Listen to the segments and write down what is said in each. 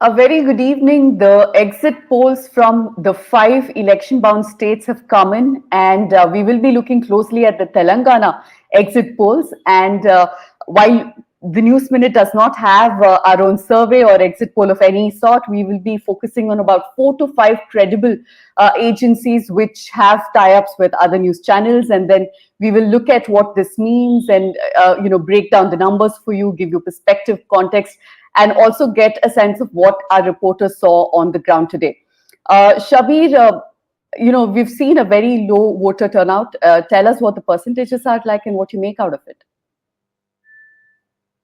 A very good evening. The exit polls from the 5 election-bound states have come in, and we will be looking closely at the Telangana exit polls. And while the News Minute does not have our own survey or exit poll of any sort, we will be focusing on about 4 to 5 credible agencies which have tie-ups with other news channels, and then we will look at what this means and break down the numbers for you, give you perspective, context, and also get a sense of what our reporters saw on the ground today. Shabir, we've seen a very low voter turnout. Tell us what the percentages are like and what you make out of it.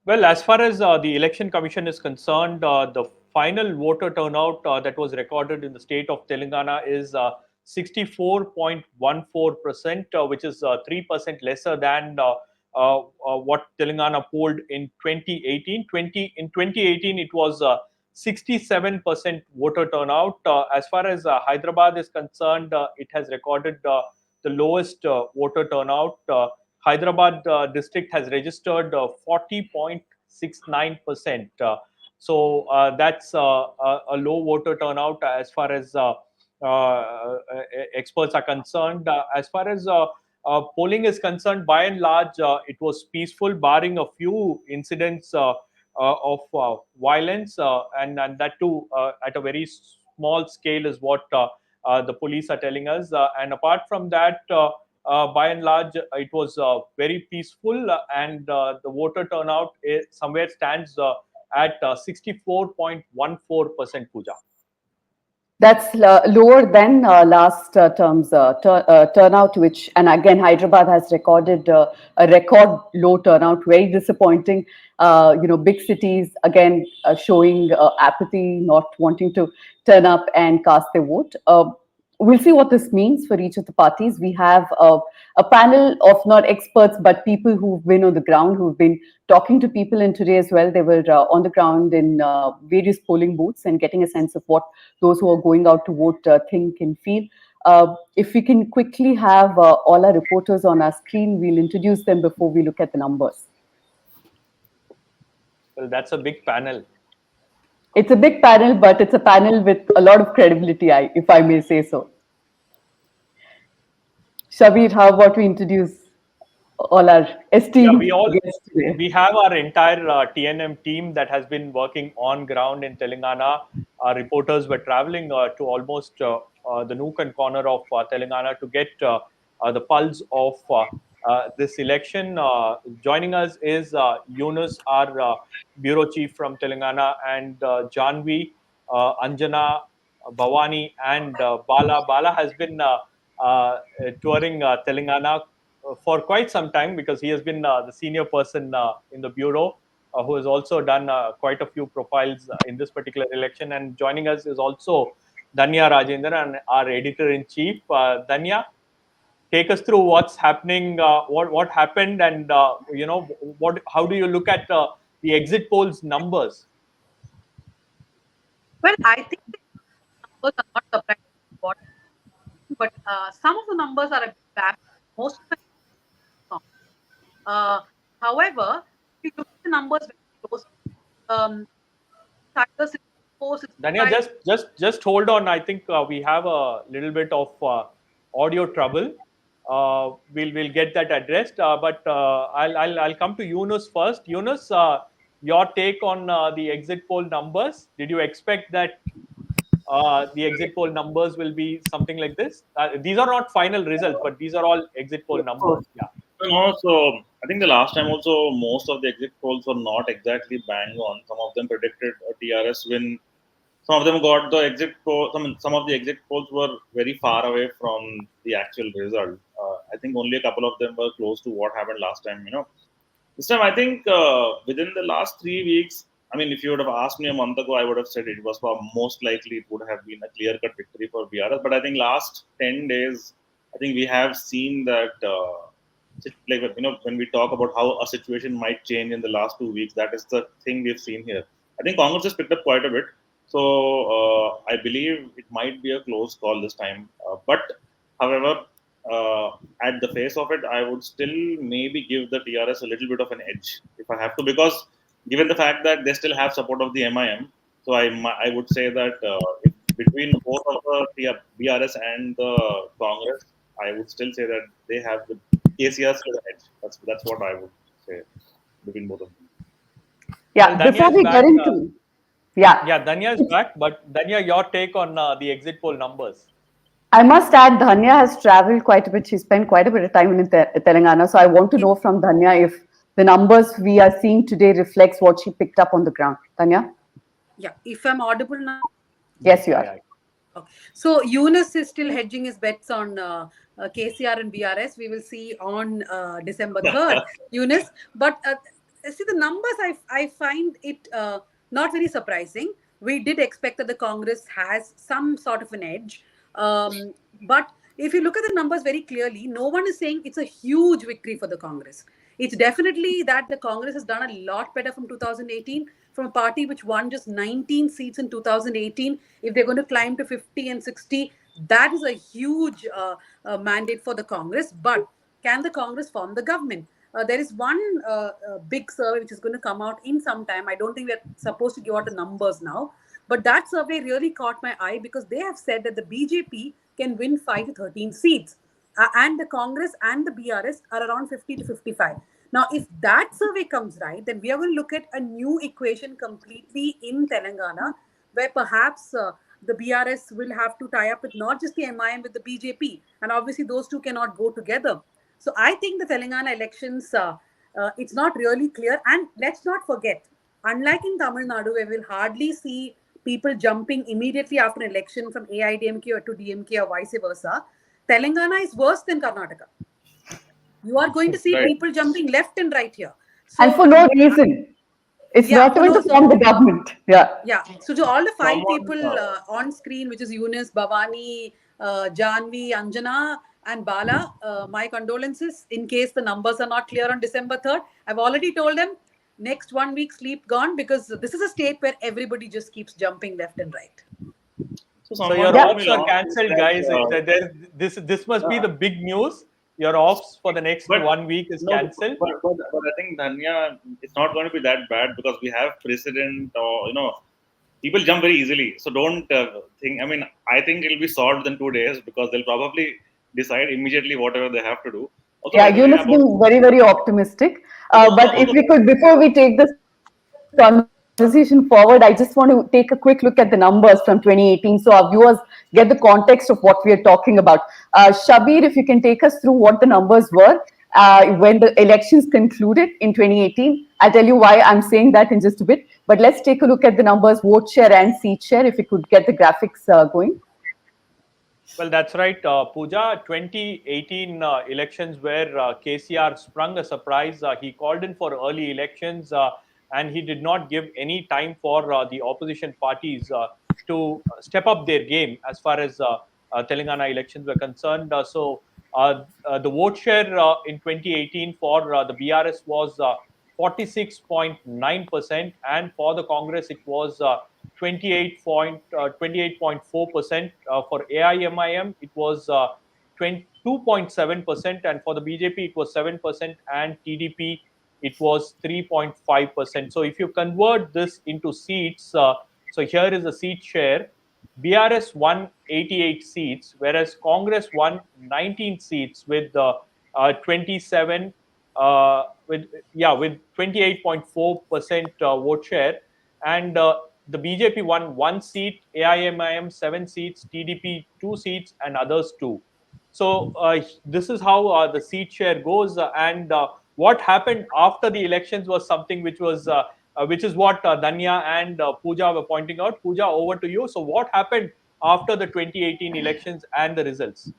Well, as far as the Election Commission is concerned, the final voter turnout that was recorded in the state of Telangana is 64.14%, which is 3% lesser than what Telangana polled in 2018. In 2018, it was 67% voter turnout. As far as Hyderabad is concerned, it has recorded the lowest voter turnout. Hyderabad district has registered 40.69%. That's a low voter turnout as far as experts are concerned. As far as polling is concerned, by and large, it was peaceful, barring a few incidents of violence, and that too at a very small scale is what the police are telling us. And apart from that, by and large, it was very peaceful, and the voter turnout somewhere stands at 64.14%, Pooja. That's lower than last term's turnout, which, and again, Hyderabad has recorded a record low turnout, very disappointing. Big cities, again, showing apathy, not wanting to turn up and cast their vote. We'll see what this means for each of the parties. We have a panel of not experts, but people who've been on the ground, who've been talking to people. And today as well, they were on the ground in various polling booths and getting a sense of what those who are going out to vote think and feel. If we can quickly have all our reporters on our screen, we'll introduce them before we look at the numbers. Well, that's a big panel. It's a big panel, but it's a panel with a lot of credibility, if I may say so. Shabir, how about we introduce all our esteemed guests today? We have our entire TNM team that has been working on ground in Telangana. Our reporters were traveling to almost the nook and corner of Telangana to get the pulse of this election. Joining us is Yunus, our bureau chief from Telangana, and Janvi, Anjana, Bhavani, and Bala. Bala has been touring Telangana for quite some time, because he has been the senior person in the bureau, who has also done quite a few profiles in this particular election. And joining us is also Danya Rajendran, our editor-in-chief. Danya, take us through what's happening, what happened, and how do you look at the exit polls numbers? Well, I think the numbers are not surprising, but some of the numbers are a bit bad. Most of them are. However, if you look at the numbers very closely, Danya, just hold on. I think we have a little bit of audio trouble. We'll get that addressed. But I'll come to Yunus first. Yunus, your take on the exit poll numbers. Did you expect that the exit poll numbers will be something like this? These are not final results, but these are all exit poll numbers. Yeah. No, so I think the last time also most of the exit polls were not exactly bang on. Some of them predicted a TRS win. Some of them got the exit poll. Some of the exit polls were very far away from the actual result. I think only a couple of them were close to what happened last time. This time I think within the last 3 weeks. I mean, if you would have asked me a month ago, I would have said it was most likely it would have been a clear-cut victory for BRS. But I think last 10 days, I think we have seen that. When we talk about how a situation might change in the last 2 weeks, that is the thing we've seen here. I think Congress has picked up quite a bit. So I believe it might be a close call this time. But however, at the face of it, I would still maybe give the TRS a little bit of an edge if I have to, because given the fact that they still have support of the MIM, So I would say that if between both of the BRS and the Congress, I would still say that they have the KCR still edge. That's what I would say between both of them. Well, Yeah, Danya before is we back. get into, yeah, Yeah, Danya is back. But Danya, your take on the exit poll numbers? I must add, Dhanya has traveled quite a bit. She spent quite a bit of time in Telangana. So I want to know from Dhanya if the numbers we are seeing today reflects what she picked up on the ground. Dhanya? Yeah, if I'm audible now. Yes, you Yeah, are. yeah. Okay. So Eunice is still hedging his bets on KCR and BRS. We will see on December 3rd, Eunice. But see, the numbers, I find it not very surprising. We did expect that the Congress has some sort of an edge. But if you look at the numbers very clearly, no one is saying it's a huge victory for the Congress. It's definitely that the Congress has done a lot better from 2018, from a party which won just 19 seats in 2018. If they're going to climb to 50 and 60, that is a huge mandate for the Congress. But can the Congress form the government? There is one big survey which is going to come out in some time. I don't think we're supposed to give out the numbers now. But that survey really caught my eye because they have said that the BJP can win 5 to 13 seats. And the Congress and the BRS are around 50 to 55. Now, if that survey comes right, then we are going to look at a new equation completely in Telangana, where perhaps the BRS will have to tie up with not just the MIM, with the BJP. And obviously, those two cannot go together. So I think the Telangana elections, it's not really clear. And let's not forget, unlike in Tamil Nadu, where we'll hardly see people jumping immediately after an election from AIDMK or to DMK or vice versa, Telangana is worse than Karnataka. You are going to see Right. people jumping left and right here. And So, for no reason. It's yeah, not for even no, to form the government. Yeah. yeah. So to all the 5 Someone, people on screen, which is Eunice, Bhavani, Janvi, Anjana, and Bala, my condolences in case the numbers are not clear on December 3rd. I've already told them next 1 week sleep gone, because this is a state where everybody just keeps jumping left and right. so So your someone told offs me are last week cancelled, guys. that This must be uh, the big news. Your offs for the next but 1 week is no, cancelled. but I think Dhanya, it's not going to be that bad because we have precedent, or people jump very easily. So don't think. I mean, I think it'll be solved in 2 days because they'll probably decide immediately whatever they have to do. Also, Yeah, by the way, Eunice about being very, very optimistic. But if also, we could, before we take this conversation forward, I just want to take a quick look at the numbers from 2018 so our viewers get the context of what we are talking about. Shabir, if you can take us through what the numbers were when the elections concluded in 2018. I'll tell you why I'm saying that in just a bit. But let's take a look at the numbers, vote share and seat share, if we could get the graphics going. Well, that's right, Pooja. 2018 elections where KCR sprung a surprise. He called in for early elections and he did not give any time for the opposition parties to step up their game as far as Telangana elections were concerned. The vote share in 2018 for the BRS was 46.9%, and for the Congress it was 28.4%. For AIMIM, it was 2.7%, and for the BJP, it was 7%, and TDP, it was 3.5%. So if you convert this into seats, so here is the seat share. BRS won 88 seats, whereas Congress won 19 seats with 27 with 28.4% vote share, and the BJP won 1 seat, AIMIM 7 seats, TDP 2 seats, and others 2. So this is how the seat share goes, and what happened after the elections was something which is what Danya and Pooja were pointing out. Pooja, over to you. So what happened after the 2018 elections and the results?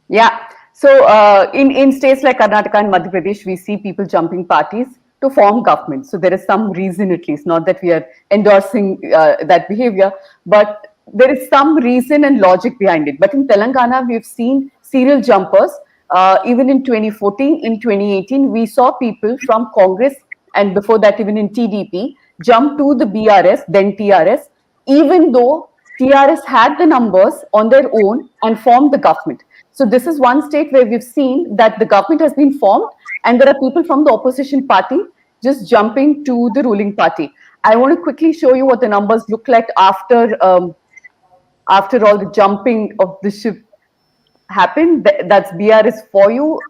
Yeah. So in states like Karnataka and Madhya Pradesh, we see people jumping parties to form government. So there is some reason, at least, not that we are endorsing that behavior, but there is some reason and logic behind it. But in Telangana, we've seen serial jumpers. Even in 2014, in 2018, we saw people from Congress and before that, even in TDP, jump to the BRS, then TRS, even though TRS had the numbers on their own and formed the government. So this is one state where we've seen that the government has been formed and there are people from the opposition party just jumping to the ruling party. I want to quickly show you what the numbers look like after all the jumping of the ship happened. That's BRS for you.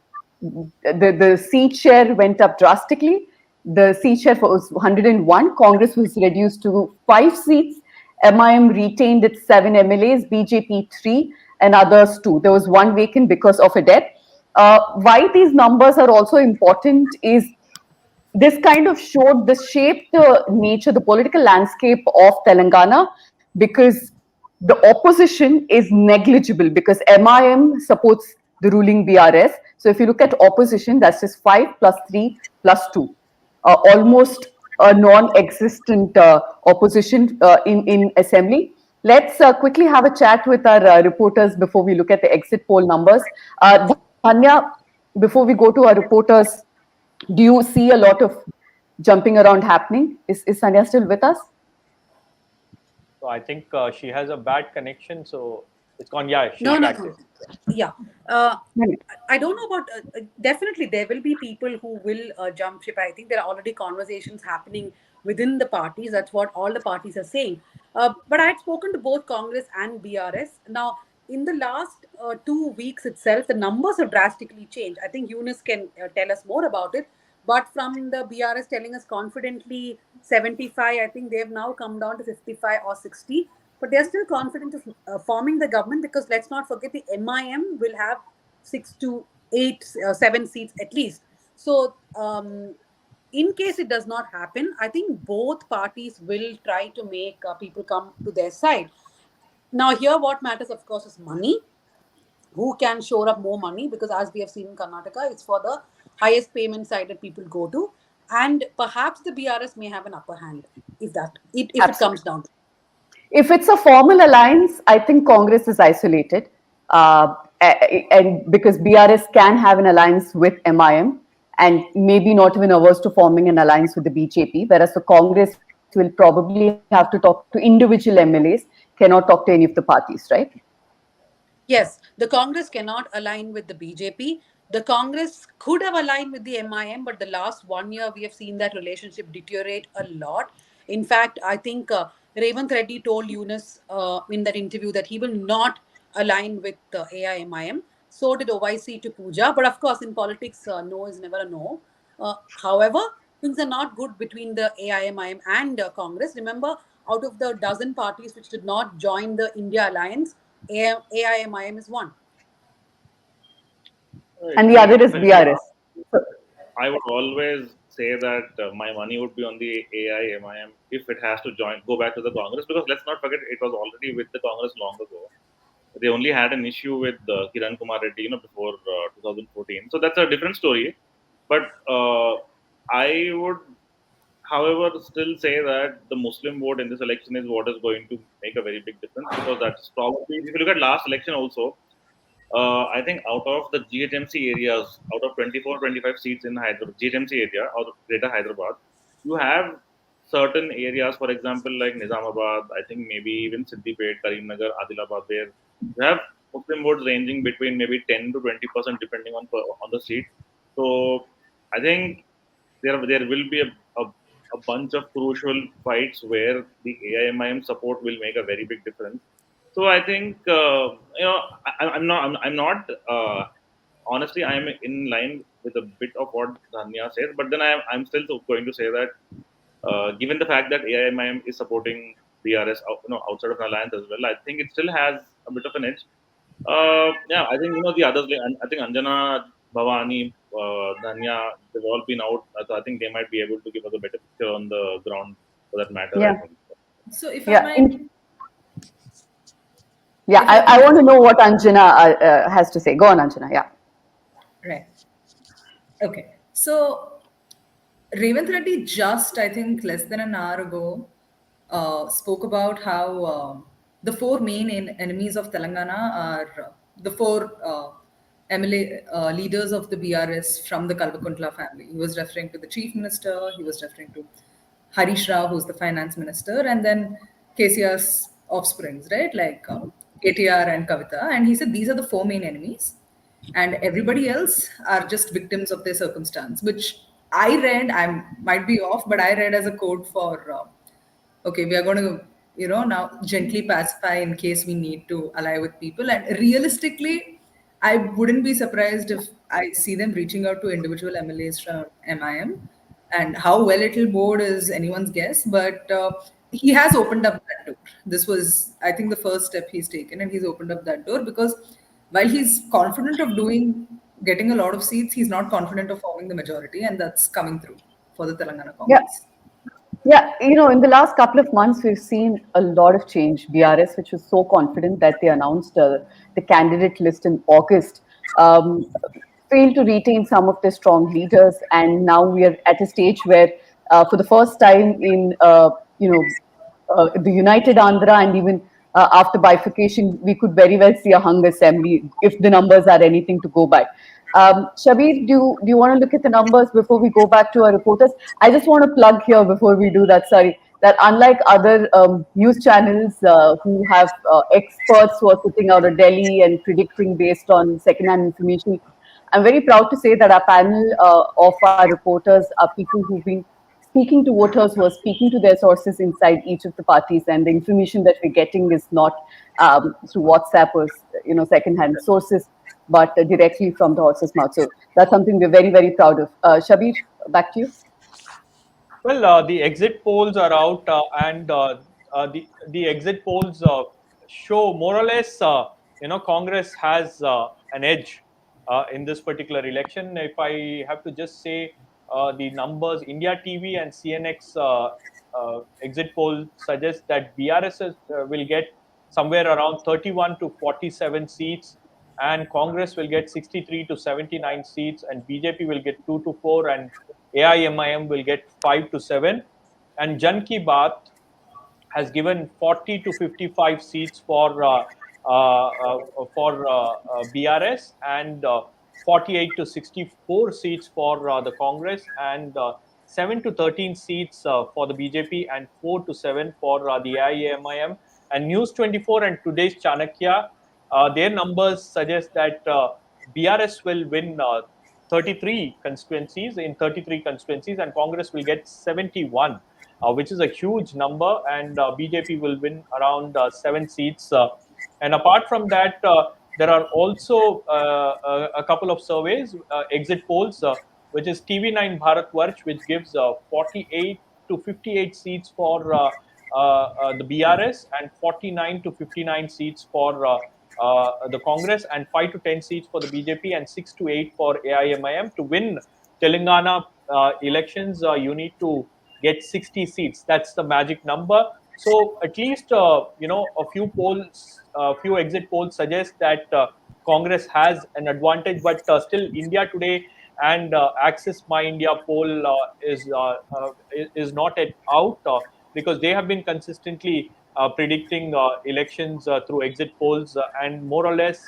The seat share went up drastically. The seat share was 101. Congress was reduced to 5 seats. MIM retained its 7 MLAs, BJP 3, and others 2. There was one vacant because of a death. Why these numbers are also important is this kind of showed the shape, the nature, the political landscape of Telangana, because the opposition is negligible because MIM supports the ruling BRS. So if you look at opposition, that's just 5 plus 3 plus 2, almost a non-existent opposition in assembly. Let's quickly have a chat with our reporters before we look at the exit poll numbers. Dhanya, before we go to our reporters, do you see a lot of jumping around happening? Is Sanya still with us? So I think she has a bad connection, so it's gone. Yeah, she's No, no, back. no. Yeah. I don't know about, definitely there will be people who will jump ship. I think there are already conversations happening within the parties. That's what all the parties are saying. But I had spoken to both Congress and BRS. Now, in the last 2 weeks itself, the numbers have drastically changed. I think Eunice can tell us more about it. But from the BRS telling us confidently 75, I think they've now come down to 55 or 60. But they're still confident of forming the government because let's not forget the MIM will have 6 to 8, 7 seats at least. So, in case it does not happen, I think both parties will try to make people come to their side. Now, here what matters, of course, is money. Who can shore up more money? Because as we have seen in Karnataka, it's for the highest payment side that people go to, and perhaps the BRS may have an upper hand if it comes down to. If it's a formal alliance, I think Congress is isolated, and because BRS can have an alliance with MIM and maybe not even averse to forming an alliance with the BJP, whereas the Congress will probably have to talk to individual MLAs, cannot talk to any of the parties, right? Yes, the Congress cannot align with the BJP. The Congress could have aligned with the MIM, but the last 1 year we have seen that relationship deteriorate a lot. In fact, I think Revanth Reddy told Eunice in that interview that he will not align with AIMIM. So did OIC to Pooja. But of course, in politics, no is never a no. However, things are not good between the AIMIM and Congress. Remember, out of the dozen parties which did not join the India Alliance, AIMIM is one. And the I other mean, is BRS. So, I would always say that my money would be on the AIMIM if it has to go back to the Congress, because let's not forget it was already with the Congress long ago. They only had an issue with Kiran Kumar Reddy, before 2014. So that's a different story. But I would, however, still say that the Muslim vote in this election is what is going to make a very big difference, because that's probably, if you look at last election also, I think out of the GHMC areas, out of 24, 25 seats in Hyderabad, GHMC area or Greater Hyderabad, you have certain areas, for example, like Nizamabad, I think maybe even Siddipet, Karimnagar, Adilabad, where you have Muslim votes ranging between maybe 10 to 20% depending on the seat. So I think there will be a bunch of crucial fights where the AIMIM support will make a very big difference. So I think I'm not honestly, I'm in line with a bit of what Dhanya says, but then I'm still going to say that given the fact that AIMIM is supporting BRS outside of an alliance as well, I think it still has a bit of an edge. Yeah, I think the others. I think Anjana, Bhavani, Dhanya, they've all been out. So I think they might be able to give us a better picture on the ground for that matter. I yeah, think. So if I yeah, might, yeah. if I I might, want to know what Anjana has to say. Go on, Anjana. Yeah. right. Okay. So Revanth Reddy just, I think, less than an hour ago, spoke about how the four main enemies of Telangana are the four MLA leaders of the BRS from the Kalvakuntla family. He was referring to the chief minister, he was referring to Harish Rao, who's the finance minister, and then KCR's offsprings, right? Like KTR and Kavita. And he said these are the four main enemies, and everybody else are just victims of their circumstance, which I read, I might be off, but I read as a code for okay, we are going to, now gently pacify in case we need to ally with people. And realistically, I wouldn't be surprised if I see them reaching out to individual MLAs from MIM. And how well it'll board is anyone's guess, but he has opened up that door. This was, I think, the first step he's taken, and he's opened up that door because while he's confident of getting a lot of seats, he's not confident of forming the majority, and that's coming through for the Telangana Yeah. Congress. Yeah, in the last couple of months, we've seen a lot of change. BRS, which was so confident that they announced the candidate list in August, um, failed to retain some of their strong leaders, and now we are at a stage where, for the first time in the United Andhra, and even after bifurcation, we could very well see a hung assembly if the numbers are anything to go by. Shabir, do you want to look at the numbers before we go back to our reporters? I just want to plug here before we do that. Sorry, that unlike other news channels who have experts who are sitting out of Delhi and predicting based on second-hand information, I'm very proud to say that our panel of our reporters are people who've been speaking to voters, who are speaking to their sources inside each of the parties, and the information that we're getting is not through WhatsApp or second-hand sources, but directly from the horse's mouth. So that's something we're very, very proud of. Shabir, back to you. Well, the exit polls are out, and the exit polls show more or less, Congress has an edge in this particular election. If I have to just say the numbers, India TV and CNX exit poll suggests that BRS will get somewhere around 31 to 47 seats, and Congress will get 63 to 79 seats, and BJP will get 2 to 4, and AIMIM will get 5 to 7, and Jan Ki Baat has given 40 to 55 seats for BRS, and 48 to 64 seats for the Congress, and 7 to 13 seats for the BJP, and 4 to 7 for the AIMIM. And News 24 and today's Chanakya, their numbers suggest that BRS will win 33 constituencies in 33 constituencies, and Congress will get 71, which is a huge number, and BJP will win around 7 seats. And apart from that, there are also a couple of surveys, exit polls, which is TV9 Bharat Varsh, which gives 48 to 58 seats for the BRS, and 49 to 59 seats for the Congress, and 5 to 10 seats for the BJP, and 6 to 8 for AIMIM. To win Telangana elections, you need to get 60 seats. That's the magic number. So at least a few polls, few exit polls suggest that Congress has an advantage, but still India Today and Access My India poll is not yet out, because they have been consistently predicting elections through exit polls, and more or less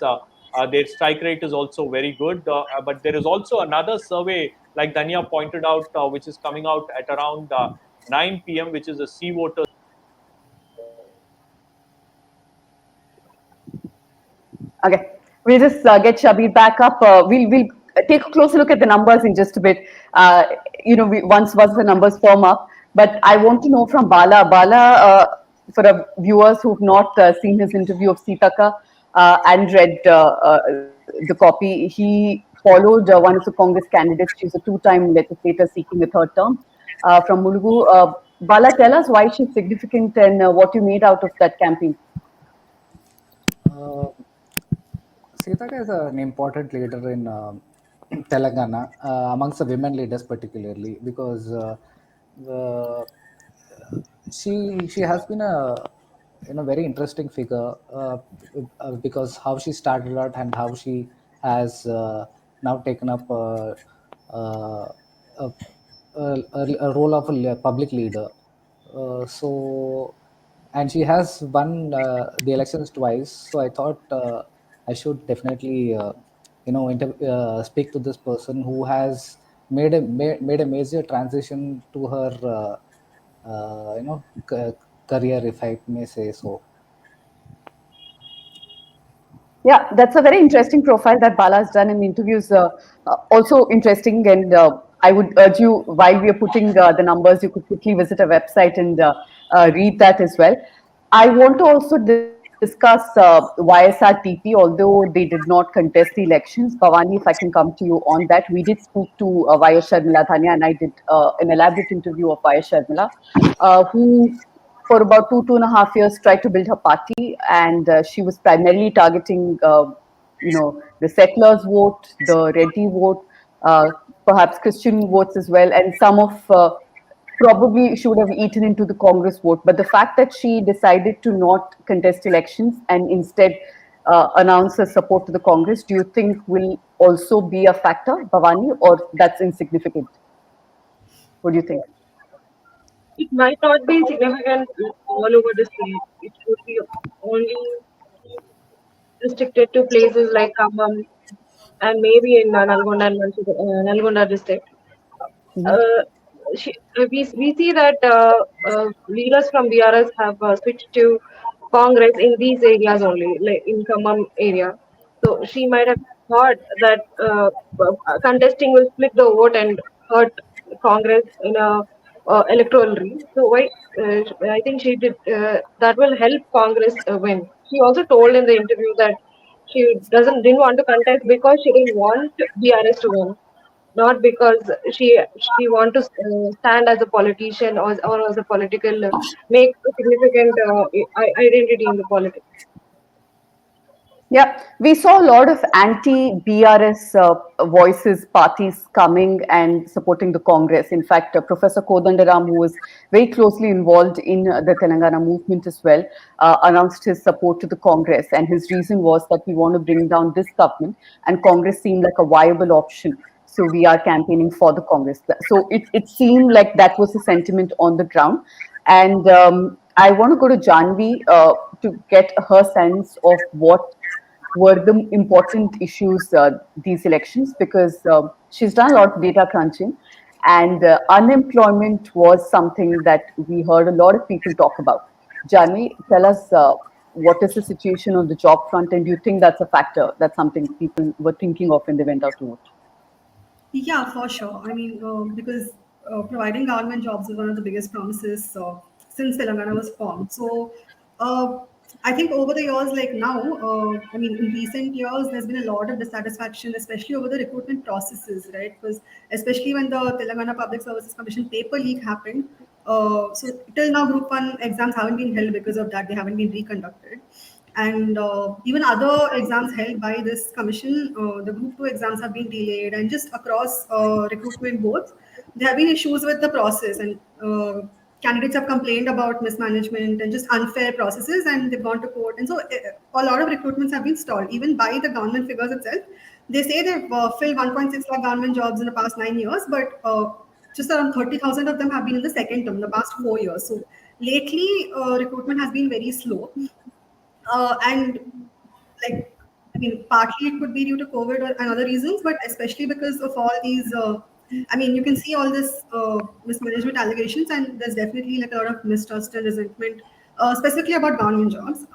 their strike rate is also very good. But there is also another survey, like Dania pointed out, which is coming out at around 9 p.m., which is a C voter. Okay, we'll just get Shabir back up. We'll take a closer look at the numbers in just a bit. Once the numbers form up. But I want to know from Bala. Bala, for viewers who've not seen his interview of Sitaka and read the copy, he followed one of the Congress candidates. She's a two-time legislator seeking a third term from Mulugu. Bala, tell us why she's significant and what you made out of that campaign. Sitaka is an important leader in Telangana, amongst the women leaders particularly, because she has been a very interesting figure, because how she started out and how she has now taken up uh, a, a role of a public leader. So, and she has won the elections twice. So I thought I should definitely speak to this person who has made a major transition to her career, if I may say so. Yeah, that's a very interesting profile that Bala has done in the interviews. Also interesting, and I would urge you, while we are putting the numbers, you could quickly visit our website and read that as well. I want to also discuss YSRTP, although they did not contest the elections. Bhavani, if I can come to you on that, we did speak to Vaya Sharmila Thania, and I did an elaborate interview of Vaya Sharmila, who for about 2.5 years tried to build her party, and she was primarily targeting, the settlers vote, the Reddy vote, uh, perhaps Christian votes as well, and some of probably she would have eaten into the Congress vote. But the fact that she decided to not contest elections and instead announce her support to the Congress, do you think will also be a factor, Bhavani, or that's insignificant? What do you think? It might not be significant all over the state. It would be only restricted to places like Khammam and maybe in Nalgonda and Nalgonda district. Mhm. Uh, we see that leaders from BRS have switched to Congress in these areas only, like in Khammam area. So she might have thought that contesting will split the vote and hurt Congress in a electorally. So why? I think she did that will help Congress win. She also told in the interview that she didn't want to contest because she didn't want BRS to win, not because she want to stand as a politician or as a political make a significant identity in the politics. Yeah, we saw a lot of anti-BRS voices, parties coming and supporting the Congress. In fact, Professor Kodandaram, who was very closely involved in the Telangana movement as well, announced his support to the Congress. And his reason was that we want to bring down this government, and Congress seemed like a viable option. So we are campaigning for the Congress. So it seemed like that was the sentiment on the ground. And I want to go to Janvi to get her sense of what were the important issues these elections, because she's done a lot of data crunching, and unemployment was something that we heard a lot of people talk about. Janvi, tell us what is the situation on the job front, and do you think that's a factor? That's something people were thinking of when they went out to vote. Yeah, for sure. I mean, because providing government jobs is one of the biggest promises since Telangana was formed. So, uh, I think over the years, like now, I mean, in recent years, there's been a lot of dissatisfaction, especially over the recruitment processes, right? Because especially when the Telangana Public Services Commission paper leak happened, so till now, Group One exams haven't been held because of that. They haven't been reconducted, and even other exams held by this commission, the group 2 exams have been delayed, and just across recruitment boards there have been issues with the process, and candidates have complained about mismanagement and just unfair processes, and they've gone to court, and so a lot of recruitments have been stalled even by the government figures itself. They say they've filled 1.6 lakh government jobs in the past 9 years, but just around 30,000 of them have been in the second term in the past 4 years. So lately, recruitment has been very slow, and like, I mean, partly it could be due to COVID and other reasons, but especially because of all these. I mean, you can see all this mismanagement allegations, and there's definitely like a lot of mistrust and resentment, specifically about government jobs.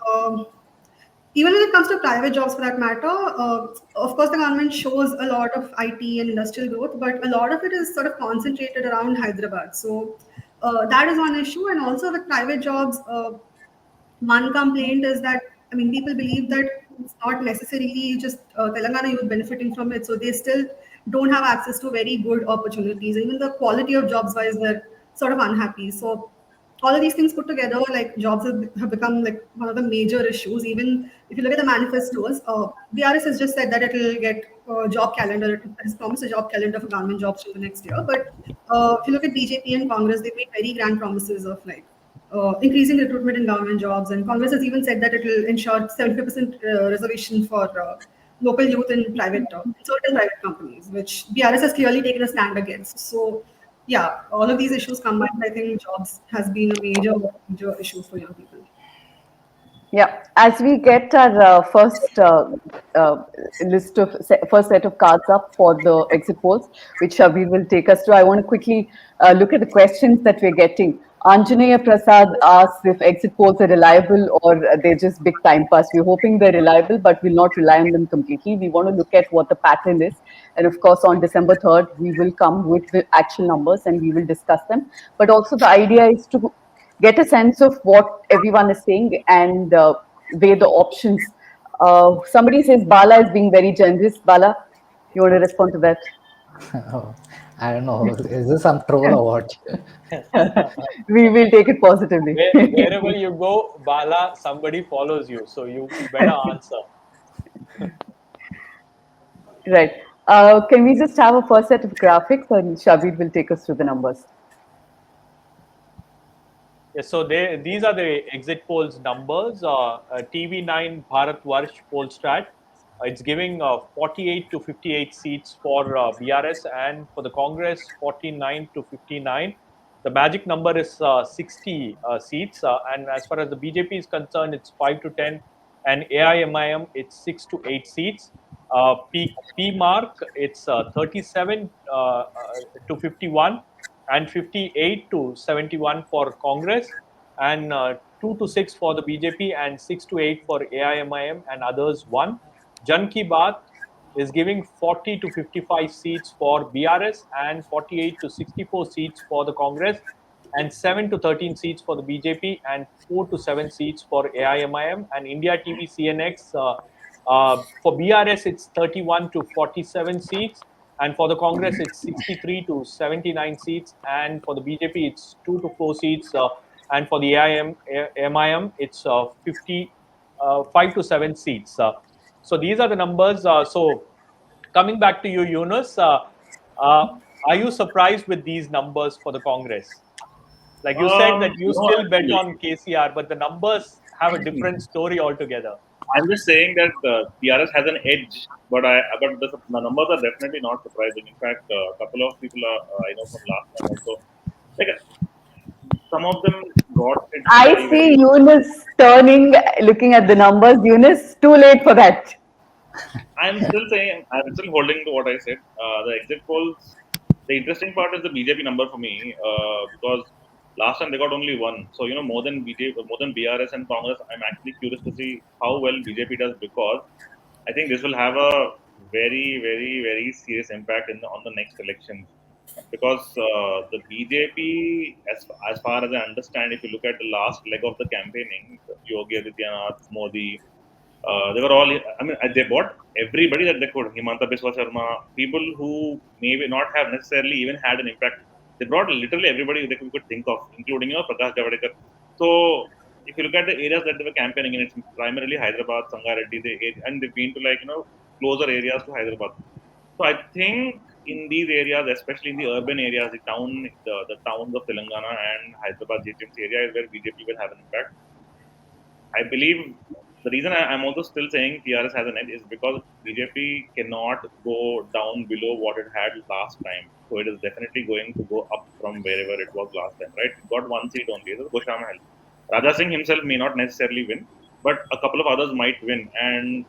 Even when it comes to private jobs, for that matter, of course, the government shows a lot of IT and industrial growth, but a lot of it is sort of concentrated around Hyderabad. So that is one issue, and also with private jobs. One complaint is that, I mean, people believe that it's not necessarily just Telangana youth benefiting from it, so they still don't have access to very good opportunities. Even the quality of jobs wise, they're sort of unhappy. So all of these things put together, like jobs have become like one of the major issues. Even if you look at the manifestos, BRS has just said that it will get a job calendar. It has promised a job calendar for government jobs for the next year. But if you look at BJP and Congress, they've made very grand promises of like increasing recruitment in government jobs. And Congress has even said that it will ensure 75% reservation for local youth in certain private companies, which BRS has clearly taken a stand against. So, yeah, all of these issues combined, I think jobs has been a major issue for young people. Yeah, as we get our first uh, first set of cards up for the exit polls, which Shabir will take us to, I want to quickly look at the questions that we're getting. Anjaneya Prasad asks if exit polls are reliable or they're just big time pass. We're hoping they're reliable, but we'll not rely on them completely. We want to look at what the pattern is. And of course, on December 3rd, we will come with the actual numbers and we will discuss them. But also the idea is to get a sense of what everyone is saying and weigh the options. Somebody says Bala is being very generous. Bala, you want to respond to that? I don't know. Is this some troll or what? We will take it positively. Wherever you go, Bala, somebody follows you. So you better answer. Right. Can we just have a first set of graphics and Shabir will take us through the numbers? Yes, so these are the exit polls numbers. TV9 Bharat Varsh poll strat. It's giving 48 to 58 seats for BRS, and for the Congress 49 to 59. The magic number is 60 seats, and as far as the BJP is concerned, it's 5 to 10, and AIMIM it's 6 to 8 seats. P mark it's 37 to 51, and 58 to 71 for Congress, and 2 to 6 for the BJP, and 6 to 8 for AIMIM and others 1. Jan Ki Baat is giving 40 to 55 seats for BRS, and 48 to 64 seats for the Congress, and 7 to 13 seats for the BJP, and 4 to 7 seats for AIMIM. And India TV CNX, for BRS it's 31 to 47 seats, and for the Congress it's 63 to 79 seats, and for the BJP it's 2 to 4 seats, and for the MIM it's 5 to 7 seats. So these are the numbers. So coming back to you, Yunus, uh, are you surprised with these numbers for the Congress? Like you said that you No, still bet actually, on KCR, but the numbers have a different story altogether. I'm just saying that TRS has an edge, but the numbers are definitely not surprising. In fact, a couple of people are I know from last time also, like some of them got it very I very. see Eunice turning, looking at the numbers. Eunice, too late for that. I'm still saying I'm still holding to what I said. The exit polls. The interesting part is the BJP number for me because last time they got only one. So more than BJP, more than BRS and Congress, I'm actually curious to see how well BJP does because I think this will have a very very serious impact on the next elections because the BJP, as far as I understand, if you look at the last leg of the campaigning, Yogi Adityanath, Modi, they were all. I mean, they bought everybody that they could. Himanta Biswa Sharma, people who maybe not have necessarily even had an impact. They brought literally everybody they could think of, including Prakash Javadekar. So if you look at the areas that they were campaigning in, it's primarily Hyderabad, Sangareddy, and they've been to closer areas to Hyderabad. So I think in these areas, especially in the urban areas, the towns of Telangana and Hyderabad GTMC area is where BJP will have an impact. I believe the reason I'm also still saying TRS has an edge is because BJP cannot go down below what it had last time. So it is definitely going to go up from wherever it was last time, right? It got one seat only. It is Goshamahal. Raja Singh himself may not necessarily win, but a couple of others might win. And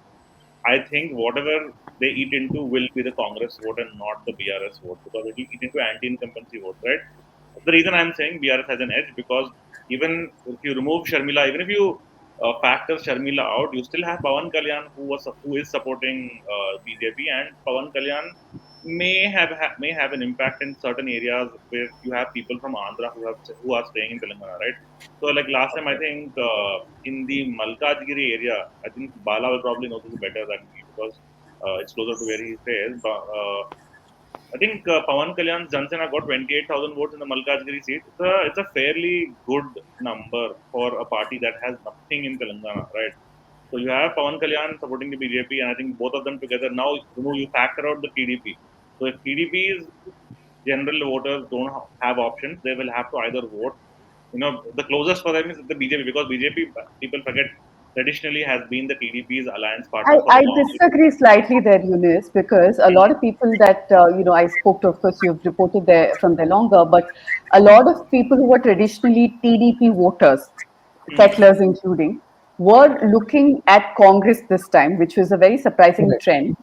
I think whatever they eat into will be the Congress vote and not the BRS vote because it will eat into anti-incumbency votes, right? The reason I'm saying BRS has an edge because even if you remove Sharmila, even if you factor Sharmila out, you still have Pawan Kalyan who is supporting BJP, and Pawan Kalyan may have an impact in certain areas where you have people from Andhra who are staying in Telangana, right? So like last time, I think in the Malkajgiri area, I think Bala will probably know this better than me because it's closer to where he stays. But I think Pawan Kalyan's Jansena got 28,000 votes in the Malkajgiri seat. It's a fairly good number for a party that has nothing in Telangana, right? So you have Pawan Kalyan supporting the BJP, and I think both of them together. Now, you factor out the TDP. So if TDP's general voters don't have options, they will have to either vote. The closest for them is the BJP because BJP, people forget, traditionally has been the TDP's alliance partner for a I long disagree slightly there, Eunice, because a lot of people that I spoke to, of course, you've reported there from there longer, but a lot of people who were traditionally TDP voters, time. settlers including, were looking at Congress this time, which was a very surprising Correct. trend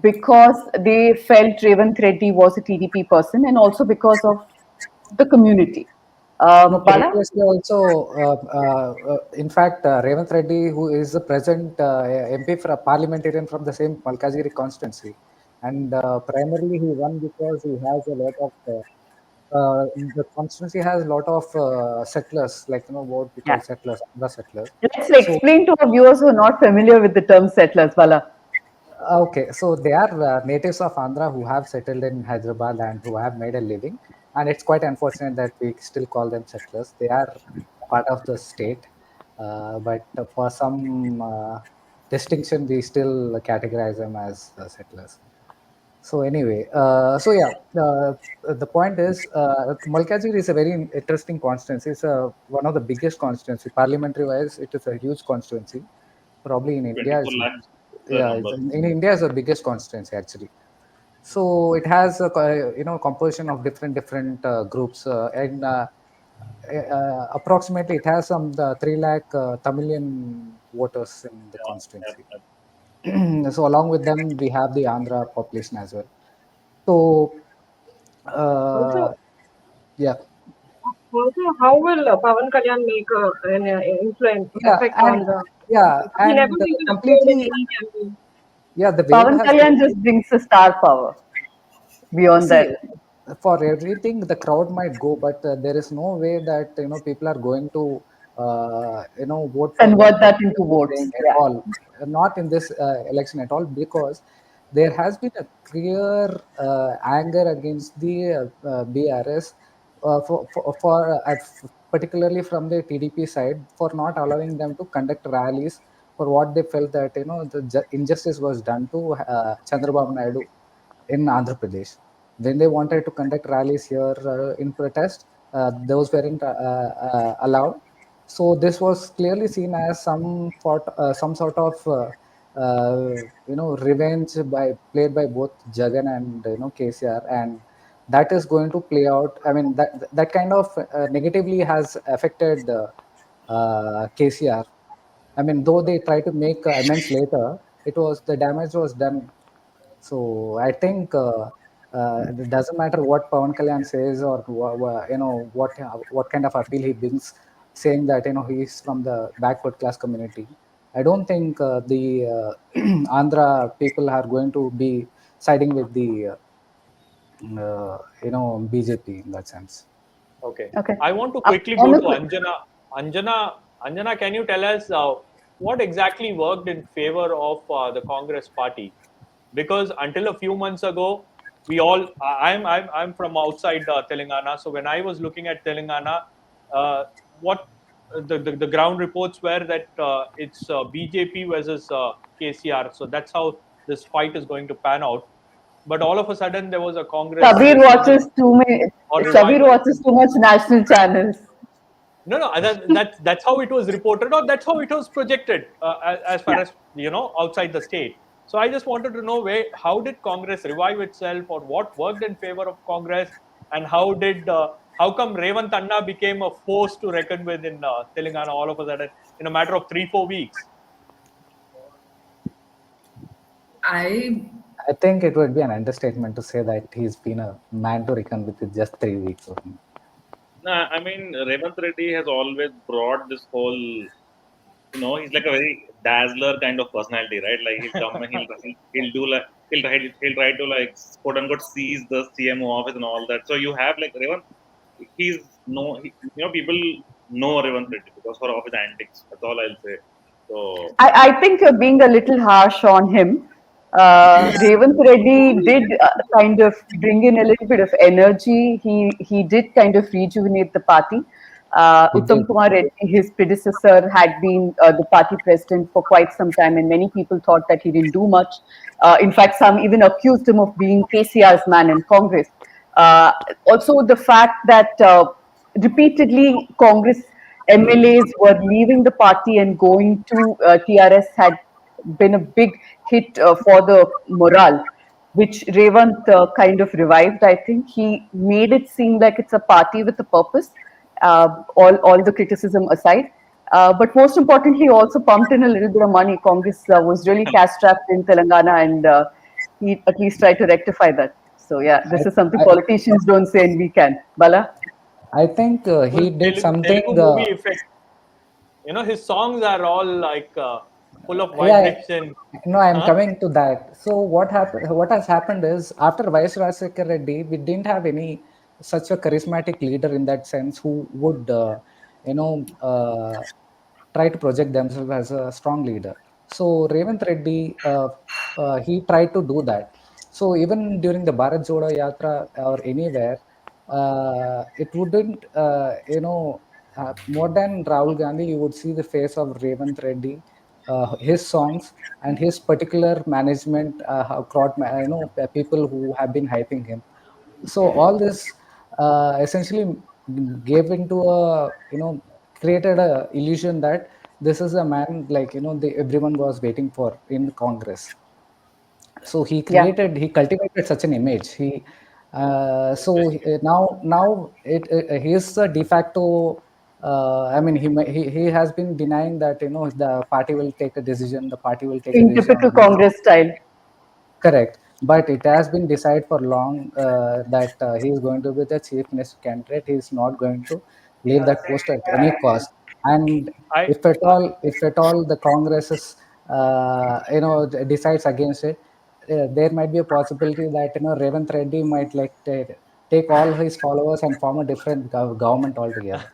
because they felt Revant Reddy was a TDP person and also because of the community. No, Bala? previously also, in fact, Revant Reddy, who is the present MP for parliamentarian from the same Malkajgiri constituency, and primarily he won because he has a lot of the constituency has a lot of settlers, like what we call Yeah. settlers, Andhra settlers. Let's So explain to our viewers who are not familiar with the term settlers, Bala. okay, so they are natives of Andhra who have settled in Hyderabad and who have made a living, and it's quite unfortunate that we still call them settlers. They are part of the state, but for some distinction, we still categorize them as settlers. So anyway, so yeah, the point is, Malkajgiri is a very interesting constituency. It's one of the biggest constituency, parliamentary wise. It is a huge constituency. Probably in India, 24 it's, lakhs the yeah, number. in India is the biggest constituency actually. So it has a composition of different groups, and approximately it has some 3 lakh Tamilian voters in the Yeah, constituency. So along with them, we have the Andhra population as well. So, uh, Also, yeah, how will Pawan Kalyan make an influence yeah, effect and on the? yeah, He never and even appeared in completely, any campaign. yeah, the wave Pawan has Kalyan just brings the star power. Beyond see that, for everything the crowd might go, but there is no way that people are going to vote for one convert that particular into votes. thing at Yeah. all. Not in this election at all, because there has been a clear anger against the BRS particularly from the TDP side, for not allowing them to conduct rallies, for what they felt that the injustice was done to Chandrababu Naidu in Andhra Pradesh. When they wanted to conduct rallies here in protest, those weren't allowed. So this was clearly seen as some sort of revenge played by both Jagan and KCR, and that is going to play out. I mean that kind of negatively has affected KCR. I mean, though they try to make amends later, the damage was done. So I think it doesn't matter what Pawan Kalyan says, or what kind of appeal he brings, saying that he's from the backward class community. I don't think the Andhra people are going to be siding with the BJP in that sense. Okay. Okay. I want to quickly On go a to quick, Anjana. Anjana, can you tell us what exactly worked in favor of the Congress party? Because until a few months ago, we all I'm from outside Telangana. So when I was looking at Telangana, what the ground reports were that it's BJP versus KCR. So that's how this fight is going to pan out. But all of a sudden, there was a Congress Sabir resurgence watches too many. or Sabir revival. watches too much national channels. No, no, that's how it was reported, or that's how it was projected, as far Yeah. as outside the state. So I just wanted to know how did Congress revive itself, or what worked in favor of Congress, and how come Revant Anna became a force to reckon with in Telangana all of a sudden in a matter of 3-4 weeks? I I think it would be an understatement to say that he's been a man to reckon with in just 3 weeks. Only. No, I mean, Revant Reddy has always brought this whole, he's like a very dazzler kind of personality, right? Like he'll come and he'll do like he'll try to like quote unquote seize the CMO office and all that. So you have like Revant, people know Revant Reddy because of his antics. That's all I'll say. So I think you're being a little harsh on him. Revant Reddy did kind of bring in a little bit of energy. He did kind of rejuvenate the party. He Uttam did. Kumar Reddy, his predecessor, had been the party president for quite some time, and many people thought that he didn't do much. In fact, some even accused him of being KCR's man in Congress. Uh, Also, the fact that repeatedly Congress MLAs were leaving the party and going to TRS had been a big hit for the morale, which Revant kind of revived. I think he made it seem like it's a party with a purpose. All the criticism aside, but most importantly, he also pumped in a little bit of money. Congress was really cash strapped in Telangana, and he at least tried to rectify that. So yeah, I, this is something I, politicians don't say, and we can. Bala. I think Full he did something. Telugu movie effect. His songs are all like full of Yeah, vibration. no, I'm Huh? coming to that. So what happened? What has happened is after Vice Rajశేఖర్ Reddy, we didn't have any. such a charismatic leader in that sense who would you know try to project themselves as a strong leader. So Revanth Reddy, he tried to do that. So even during the Bharat Jodo Yatra or anywhere, it wouldn't, more than Rahul Gandhi, you would see the face of Revanth Reddy, his songs, and his particular management, people who have been hyping him. So all this essentially gave into a, created a illusion that this is a man like, everyone was waiting for in Congress. So Yeah. he cultivated such an image. He is a de facto. I mean, he has been denying that, the party will take a decision. The party will take a In decision typical on this. Congress style. Correct, but it has been decided for long that he is going to be the chief minister candidate. He is not going to leave that post at any cost. And I if at all the Congress is, decides against it, there might be a possibility that, Revanth Reddy might like take all his followers and form a different government altogether.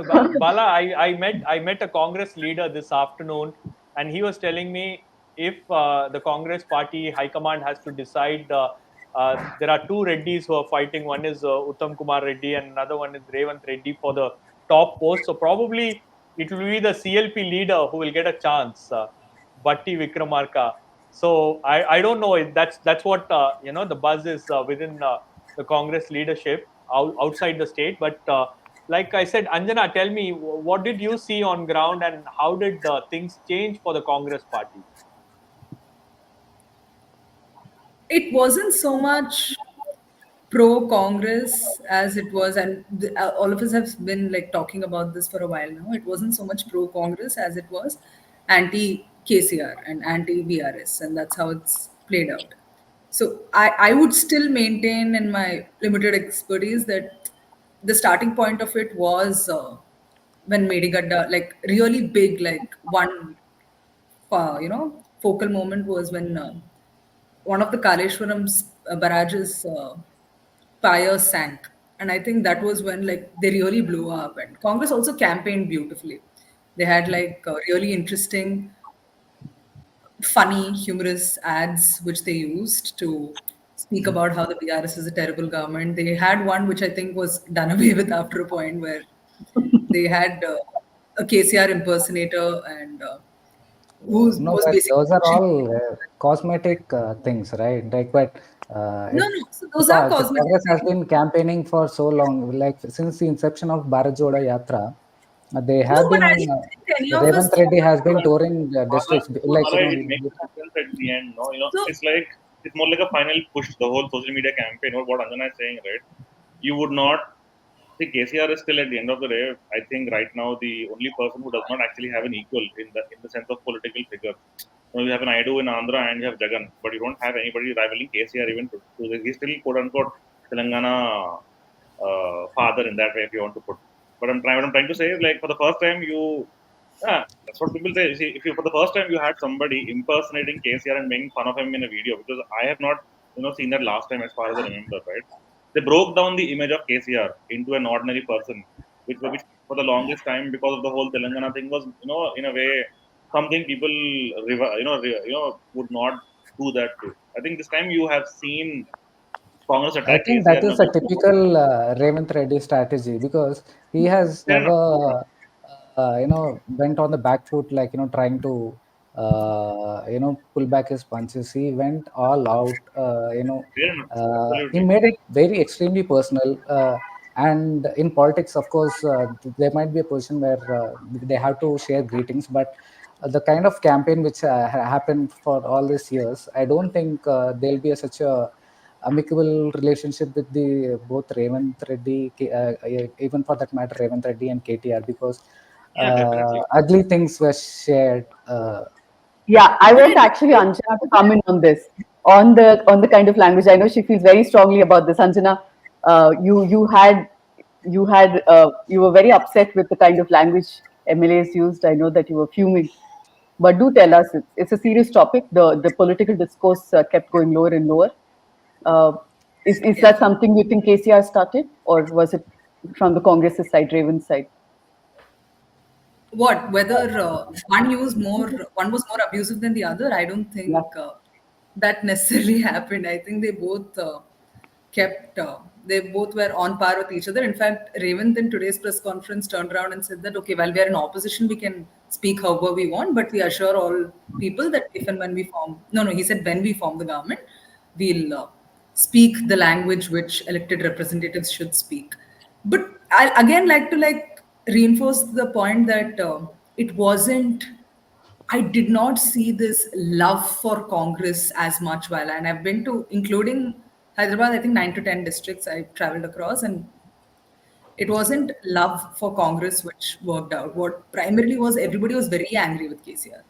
Bala, I met a Congress leader this afternoon, and he was telling me if the Congress party high command has to decide, there are two Reddys who are fighting. One is Uttam Kumar Reddy, and another one is Revanth Reddy for the top post. So probably it will be the CLP leader who will get a chance, Bhatti Vikramarka. So I don't know. That's what the buzz is within the Congress leadership outside the state, but. Like I said, Anjana, tell me, what did you see on ground and how did things change for the Congress party? It wasn't so much pro Congress as it was, and all of us have been like talking about this for a while now. It wasn't so much pro Congress as it was anti KCR and anti BRS, and that's how it's played out. So I would still maintain in my limited expertise that the starting point of it was when Medigadda, like really big, like one, focal moment was when one of the Kaleshwaram's barrages piers sank. And I think that was when like they really blew up. And Congress also campaigned beautifully. They had like really interesting, funny, humorous ads which they used to speak about how the BRS is a terrible government. They had one which I think was done away with after a point where they had a KCR impersonator and who No, was but basically those are pushing. all cosmetic things, right? Like, but No, no. So those are the cosmetic Congress has things. been campaigning for so long, like since the inception of Bharat Jodo Yatra, they No, have but been. I don't think any of us Revanth Reddy thought. has been touring Mala, districts, like Mala, it makes a difference at the end. No, So it's like it's more like a final push. The whole social media campaign, or what Anjana is saying, right? You would not see KCR is still at the end of the day. I think right now the only person who does not actually have an equal in the sense of political figure. You have an Naidu in Andhra and you have Jagan, but you don't have anybody rivaling KCR even to this. He's still quote unquote Telangana father in that way, if you want to put. But what I'm trying to say is like for the first time yeah, that's what people say. See, if you for the first time you had somebody impersonating KCR and making fun of him in a video, because I have not seen that last time as far as I remember, right? They broke down the image of KCR into an ordinary person, which for the longest time because of the whole Telangana thing was in a way something people would not do that to. I think this time you have seen Congress I attack think KCR that in a is a good manner. typical Revanth Reddy strategy because he has Fair enough. never, went on the back foot, like, trying to, pull back his punches. He went all out, Fair enough. he Absolutely. made it very extremely personal. And in politics, of course, there might be a position where they have to share greetings, but the kind of campaign which happened for all these years, I don't think there'll be such a amicable relationship with the both Revanth Reddy, even for that matter, Revanth Reddy and KTR, because Yeah, definitely. ugly things were shared. Yeah, I but I want don't actually think Anjana to come in on this, on the kind of language. I know she feels very strongly about this. Anjana, you were very upset with the kind of language MLAs used. I know that you were fuming, but do tell us. It's a serious topic. The political discourse kept going lower and lower. Uh, Is that something you think KCR started, or was it from the Congress's side, Revan's side? What, whether one was more abusive than the other? I don't Yeah. think that necessarily happened. I think they both kept they both were on par with each other. In fact, Revant in today's press conference turned around and said that, okay, while we are in opposition, we can speak however we want, but we assure all people that if and when we form, no, he said when we form the government, we'll speak the language which elected representatives should speak. But I again like to reinforce the point that it wasn't. I did not see this love for Congress as much while, and I've been to, including Hyderabad, I think 9 to 10 districts I traveled across, and it wasn't love for Congress which worked out. What primarily was, everybody was very angry with KCR,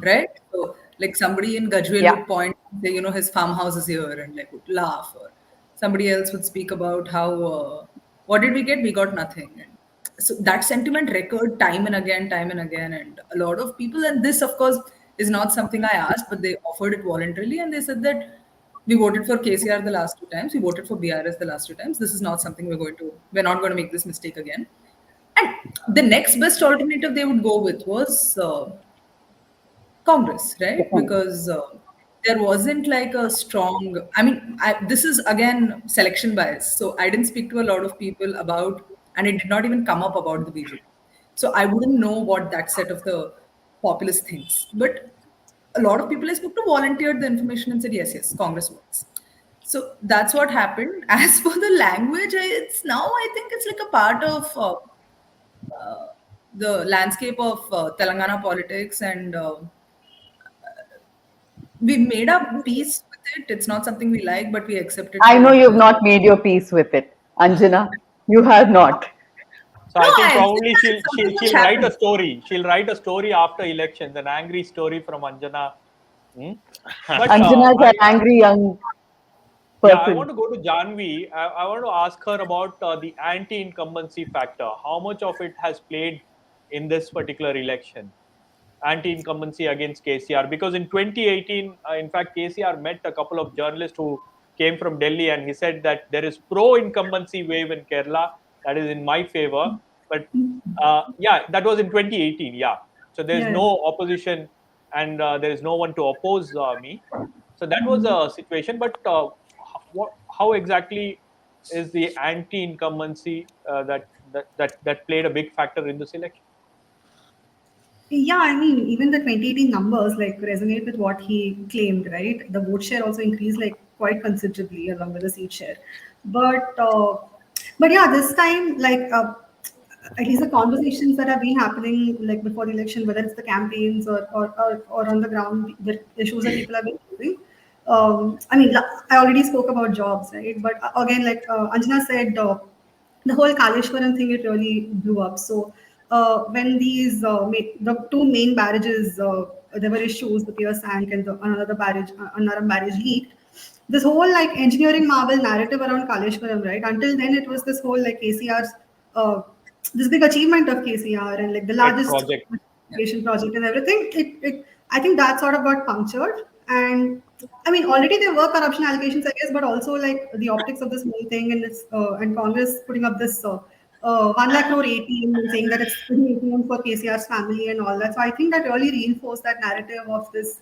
right? So, like somebody in Gajwel Yeah. would point, say, his farmhouse is here, and like would laugh, or somebody else would speak about how, what did we get? We got nothing. And so that sentiment recurred time and again, and a lot of people, and this, of course, is not something I asked, but they offered it voluntarily, and they said that we voted for KCR the last 2 times, we voted for BRS the last 2 times. This is not something we're not going to make this mistake again. And the next best alternative they would go with was Congress, The right? Congress. Because there wasn't like a strong, this is again selection bias. So I didn't speak to a lot of people about, and it did not even come up about the BJP. So I wouldn't know what that set of the populace thinks. But a lot of people I spoke to volunteered the information and said, yes, yes, Congress works. So that's what happened. As for the language, it's now, I think it's like a part of the landscape of Telangana politics, and we made up peace with it. It's not something we like, but we accept it I for know what you've it is. not made your peace with it, Anjana. You have not. So No, I think I insist probably that it's something which she'll write a happened. story. She'll write a story after elections, an angry story from Anjana. Hmm? But Anjana is an angry young yeah, I person. want to go to Janvi. I want to ask her about the anti-incumbency factor. How much of it has played in this particular election? Anti-incumbency against KCR, because in 2018, in fact, KCR met a couple of journalists who came from Delhi, and he said that there is pro-incumbency wave in Kerala that is in my favor. But yeah, that was in 2018. Yeah, so there's Yeah. no opposition, and there is no one to oppose me. So that was a situation. But how exactly is the anti-incumbency that played a big factor in this election? Yeah, I mean, even the 2018 numbers like resonate with what he claimed, right? The vote share also increased like quite considerably along with the seat share. But yeah, this time at least the conversations that have been happening like before the election, whether it's the campaigns or on the ground, the issues that people have been raising. I mean, I already spoke about jobs, right? But again, like Anjana said, the whole Kaleshwaram thing, it really blew up. So when the two main barrages, there were issues, the pier sank and another barrage leaked. This whole like engineering marvel narrative around Kaleshwaram, right? Until then, it was this whole like KCR's uh, this big achievement of KCR and like the Pet largest project. education project and everything. I think that sort of got punctured. And I mean, already there were corruption allegations, I guess, but also like the optics of this whole thing and Congress putting up this 1 lakh crore ATM and saying that it's an ATM for KCR's family and all that. So I think that really reinforced that narrative of this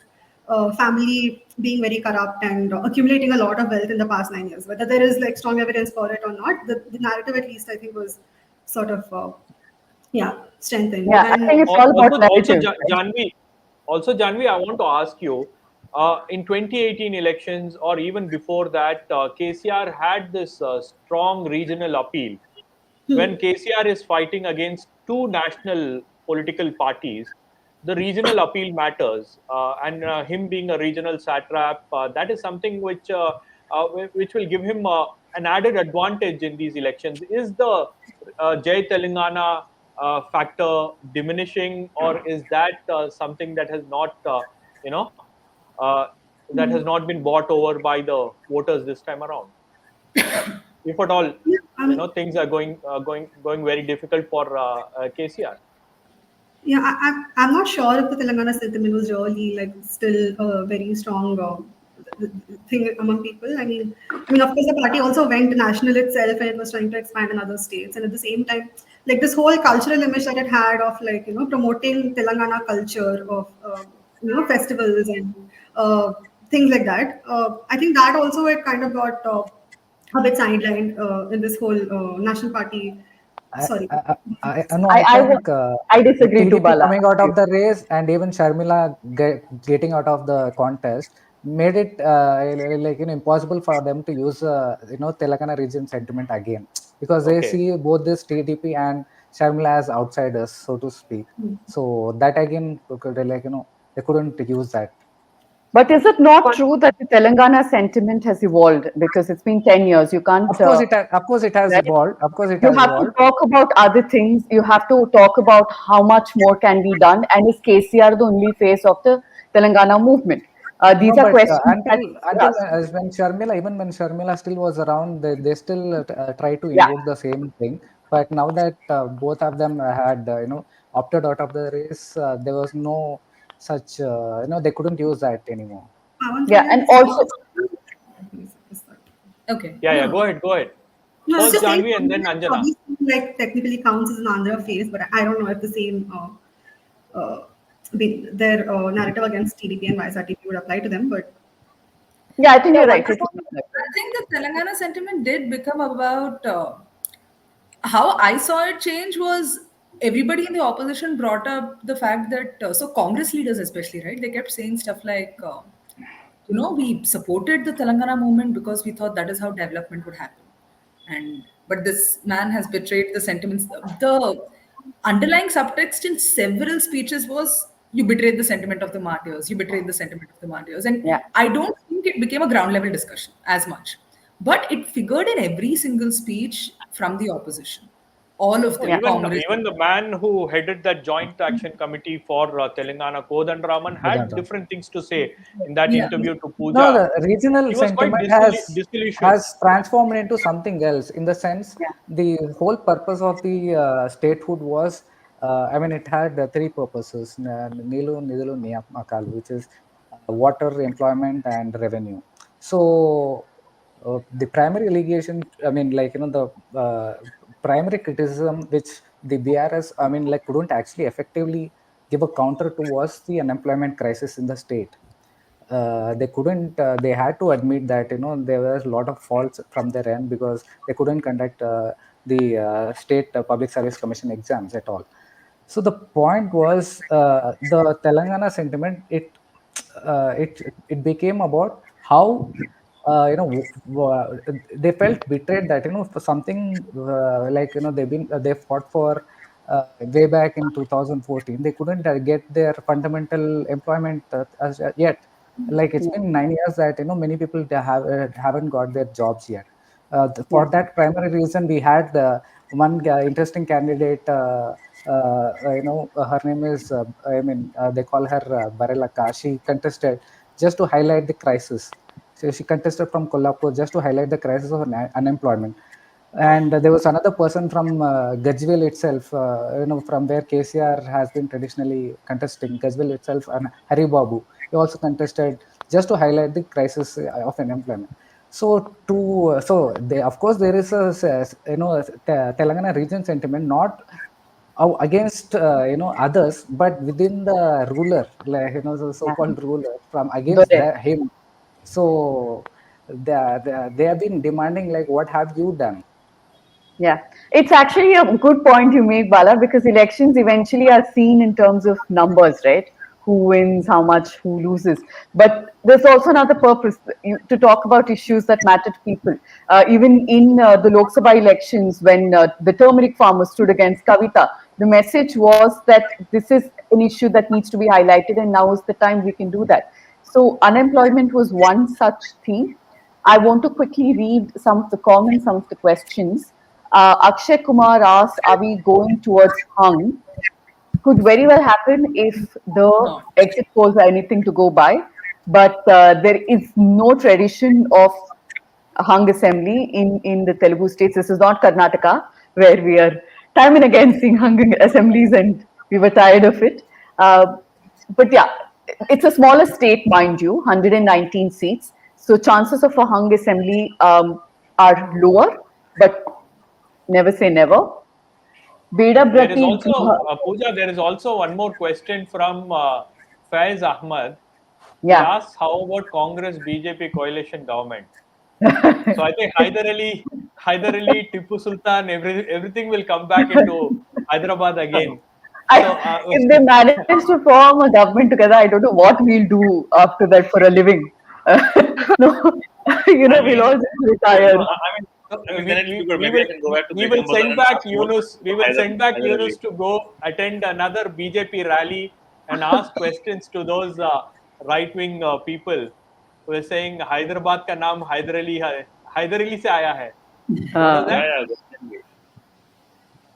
family being very corrupt and accumulating a lot of wealth in the past 9 years. Whether there is like strong evidence for it or not, the narrative at least I think was sort of strengthened. Yeah, I think And it's all about narrative. Janvi, Janvi, I want to ask you, in 2018 elections or even before that, KCR had this strong regional appeal. When KCR is fighting against two national political parties, the regional appeal matters. And him being a regional satrap, that is something which will give him an added advantage in these elections. Is the Jai Telangana factor diminishing, or is that something that has not, you know, uh, that has not been bought over by the voters this time around? If at all, yeah, um, things are going very difficult for KCR. yeah, I'm not sure if the Telangana sentiment was really like still very strong thing among people. Of course, the party also went national itself, and it was trying to expand in other states. And at the same time, like this whole cultural image that it had of like promoting Telangana culture of festivals and things like that. I think that also it kind of got a bit sidelined in this whole national party. Sorry. No, I I I, wa- think I disagree to TDP Bala. coming out of the race and even Sharmila getting out of the contest made it like impossible for them to use Telangana region sentiment again, because they Okay. see both this TDP and Sharmila as outsiders, so to speak. So that again, they couldn't use that. But is it not true that the Telangana sentiment has evolved because it's been 10 years? You can't, Of course, it has right? evolved. Of course, it You has have to evolved. talk about other things. You have to talk about how much more can be done. And is KCR the only face of the Telangana movement? No, These are but questions that you until ask. when Sharmila, even when Sharmila still was around, they still try to Yeah. invoke the same thing. But now that both of them had opted out of the race, there was no such they couldn't use that anymore. Pawan, Yeah. can And I also, Okay. Yeah, No, go ahead, go ahead. no, I was First just saying Janvi and then something that Anjana. obviously like technically counts as an Andhra face, but I don't know if the same their narrative against TDP and YSRTP would apply to them. But yeah, I think Yeah, you're but right. It is not. I think the Telangana sentiment did become about how I saw it change was everybody in the opposition brought up the fact that so Congress leaders especially, right, they kept saying stuff like we supported the Telangana movement because we thought that is how development would happen. And but this man has betrayed the sentiments. The underlying subtext in several speeches was you betrayed the sentiment of the martyrs, you betrayed the sentiment of the martyrs. And Yeah. I don't think it became a ground level discussion as much. But it figured in every single speech from the opposition. All of Oh, them, Yeah. Congress. even the man who headed that joint action committee for Telangana, Kodandraman, had Vedanta. different things to say in that Yeah. interview to No, Pooja. the regional He was quite sentiment has disillusioned. transformed into something else, in the sense Yeah. the whole purpose of the statehood was, I mean, it had three purposes: Nilu, Nidulu, Niyamakalu, which is water, employment, and revenue. So the primary allegation, I mean, the primary criticism which the BRS, I mean, like, couldn't actually effectively give a counter to was the unemployment crisis in the state. They couldn't they had to admit that there was a lot of faults from their end, because they couldn't conduct the state public service commission exams at all. So the point was, the Telangana sentiment, it became about how they felt betrayed, that for something they fought for way back in 2014, they couldn't get their fundamental employment as yet. Like, it's been 9 years that many people, they haven't got their jobs yet. Yeah. For that primary reason, we had one interesting candidate. Her name is, they call her Barelaka. She contested just to highlight the crisis. So she contested from Kolhapur just to highlight the crisis of unemployment. And there was another person from Gajwel itself, from where KCR has been traditionally contesting, Gajwel itself, and Hari Babu. He also contested just to highlight the crisis of unemployment. So they, of course, there is Telangana region sentiment, not against others, but within the ruler, like the Yeah. so-called ruler, from against Dore. him. So they have been demanding, like, what have you done? Yeah, it's actually a good point you make, Bala, because elections eventually are seen in terms of numbers, right? Who wins, how much, who loses. But there's also another purpose to talk about issues that matter to people. Even in the Lok Sabha elections, when the turmeric farmers stood against Kavita, the message was that this is an issue that needs to be highlighted, and now is the time we can do that. So, unemployment was one such theme. I want to quickly read some of the comments, some of the questions. Akshay Kumar asks, are we going towards hung? Could very well happen if the Not. exit polls are anything to go by. But there is no tradition of a hung assembly in the Telugu states. This is not Karnataka, where we are time and again seeing hung assemblies and we were tired of it. But yeah, it's a smaller state, mind you, 119 seats. So chances of a hung assembly are lower, but never say never. Beda There is Brati, also, Pooja, there is also one more question from Faiz Ahmad. He yeah. asks, how about Congress BJP coalition government? So I think Hyder Ali, Tipu Sultan, everything will come back into Hyderabad again. So If they manage to form a government together, I don't know what we'll do after that for a living. No, I we'll mean, all just retire. then maybe I can go back to we will Begum Bazar send and back ask more Yunus. questions We of will send back Hyder Yunus Ali. to go attend another BJP rally and ask questions to those right wing people who are saying Hyderabad ka naam Hyder Ali hai. Hyder Ali se aaya hai. What is Yeah, that? yeah, definitely.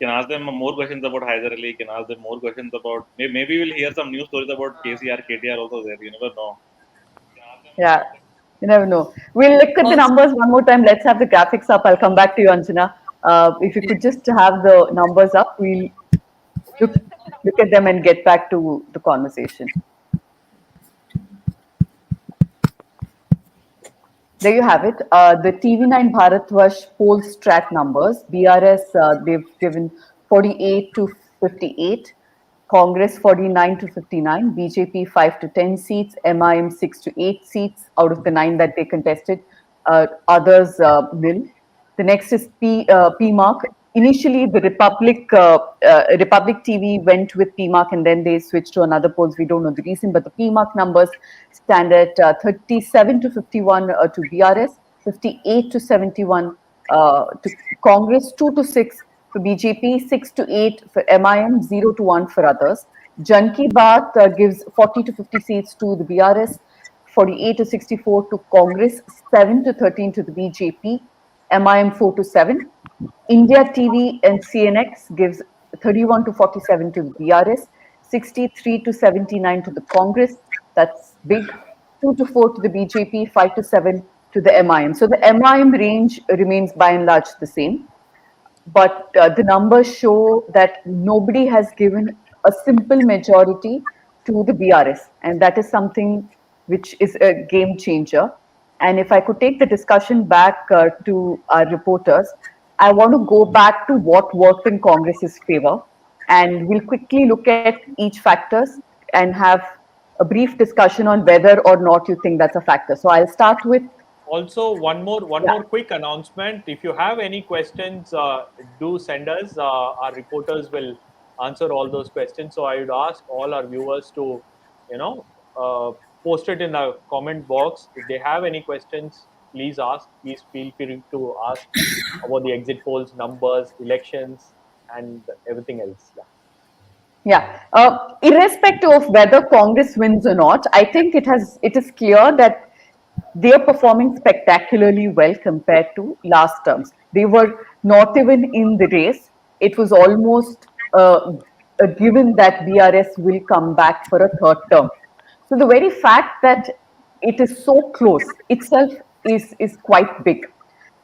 You can ask them more questions about Hyder Ali. You can ask them more questions about maybe we'll hear some news stories about KCR, KTR also there. You never know. Yeah, you never know. We'll look at the Also, numbers one more time. Let's have the graphics up. I'll come back to you, Anjana. If you yeah. could just have the numbers up, we'll look, look at them and get back to the conversation. There you have it. The TV9 Bharatvash polls track numbers. BRS, they've given 48 to 58. Congress 49 to 59. BJP 5 to 10 seats. MIM 6 to 8 seats out of the 9 that they contested. Others nil. The next is PMark. Initially, the Republic TV went with PMark and then they switched to another polls. We don't know the reason, but the PMark numbers stand at 37 to 51 to BRS, 58 to 71 to Congress, 2 to 6 for BJP, 6 to 8 for MIM, 0 to 1 for others. Jan Ki Baat gives 40 to 50 seats to the BRS, 48 to 64 to Congress, 7 to 13 to the BJP, MIM 4 to 7. India TV and CNX gives 31 to 47 to the BRS, 63 to 79 to the Congress. That's big. 2 to 4 to the BJP, 5 to 7 to the MIM. So the MIM range remains by and large the same, but the numbers show that nobody has given a simple majority to the BRS, and that is something which is a game changer. And if I could take the discussion back to our reporters, I want to go back to what worked in Congress's favor, and we'll quickly look at each factors and have a brief discussion on whether or not you think that's a factor. So I'll start with Also, one yeah. more quick announcement. If you have any questions, do send us. Our reporters will answer all those questions. So I would ask all our viewers to, you know, post it in the comment box. If they have any questions, please ask. Please feel free to ask about the exit polls, numbers, elections, and everything else. Yeah. Yeah, irrespective of whether Congress wins or not, I think it is clear that they are performing spectacularly well compared to last terms. They were not even in the race. It was almost a given that BRS will come back for a third term. So the very fact that it is so close itself is quite big.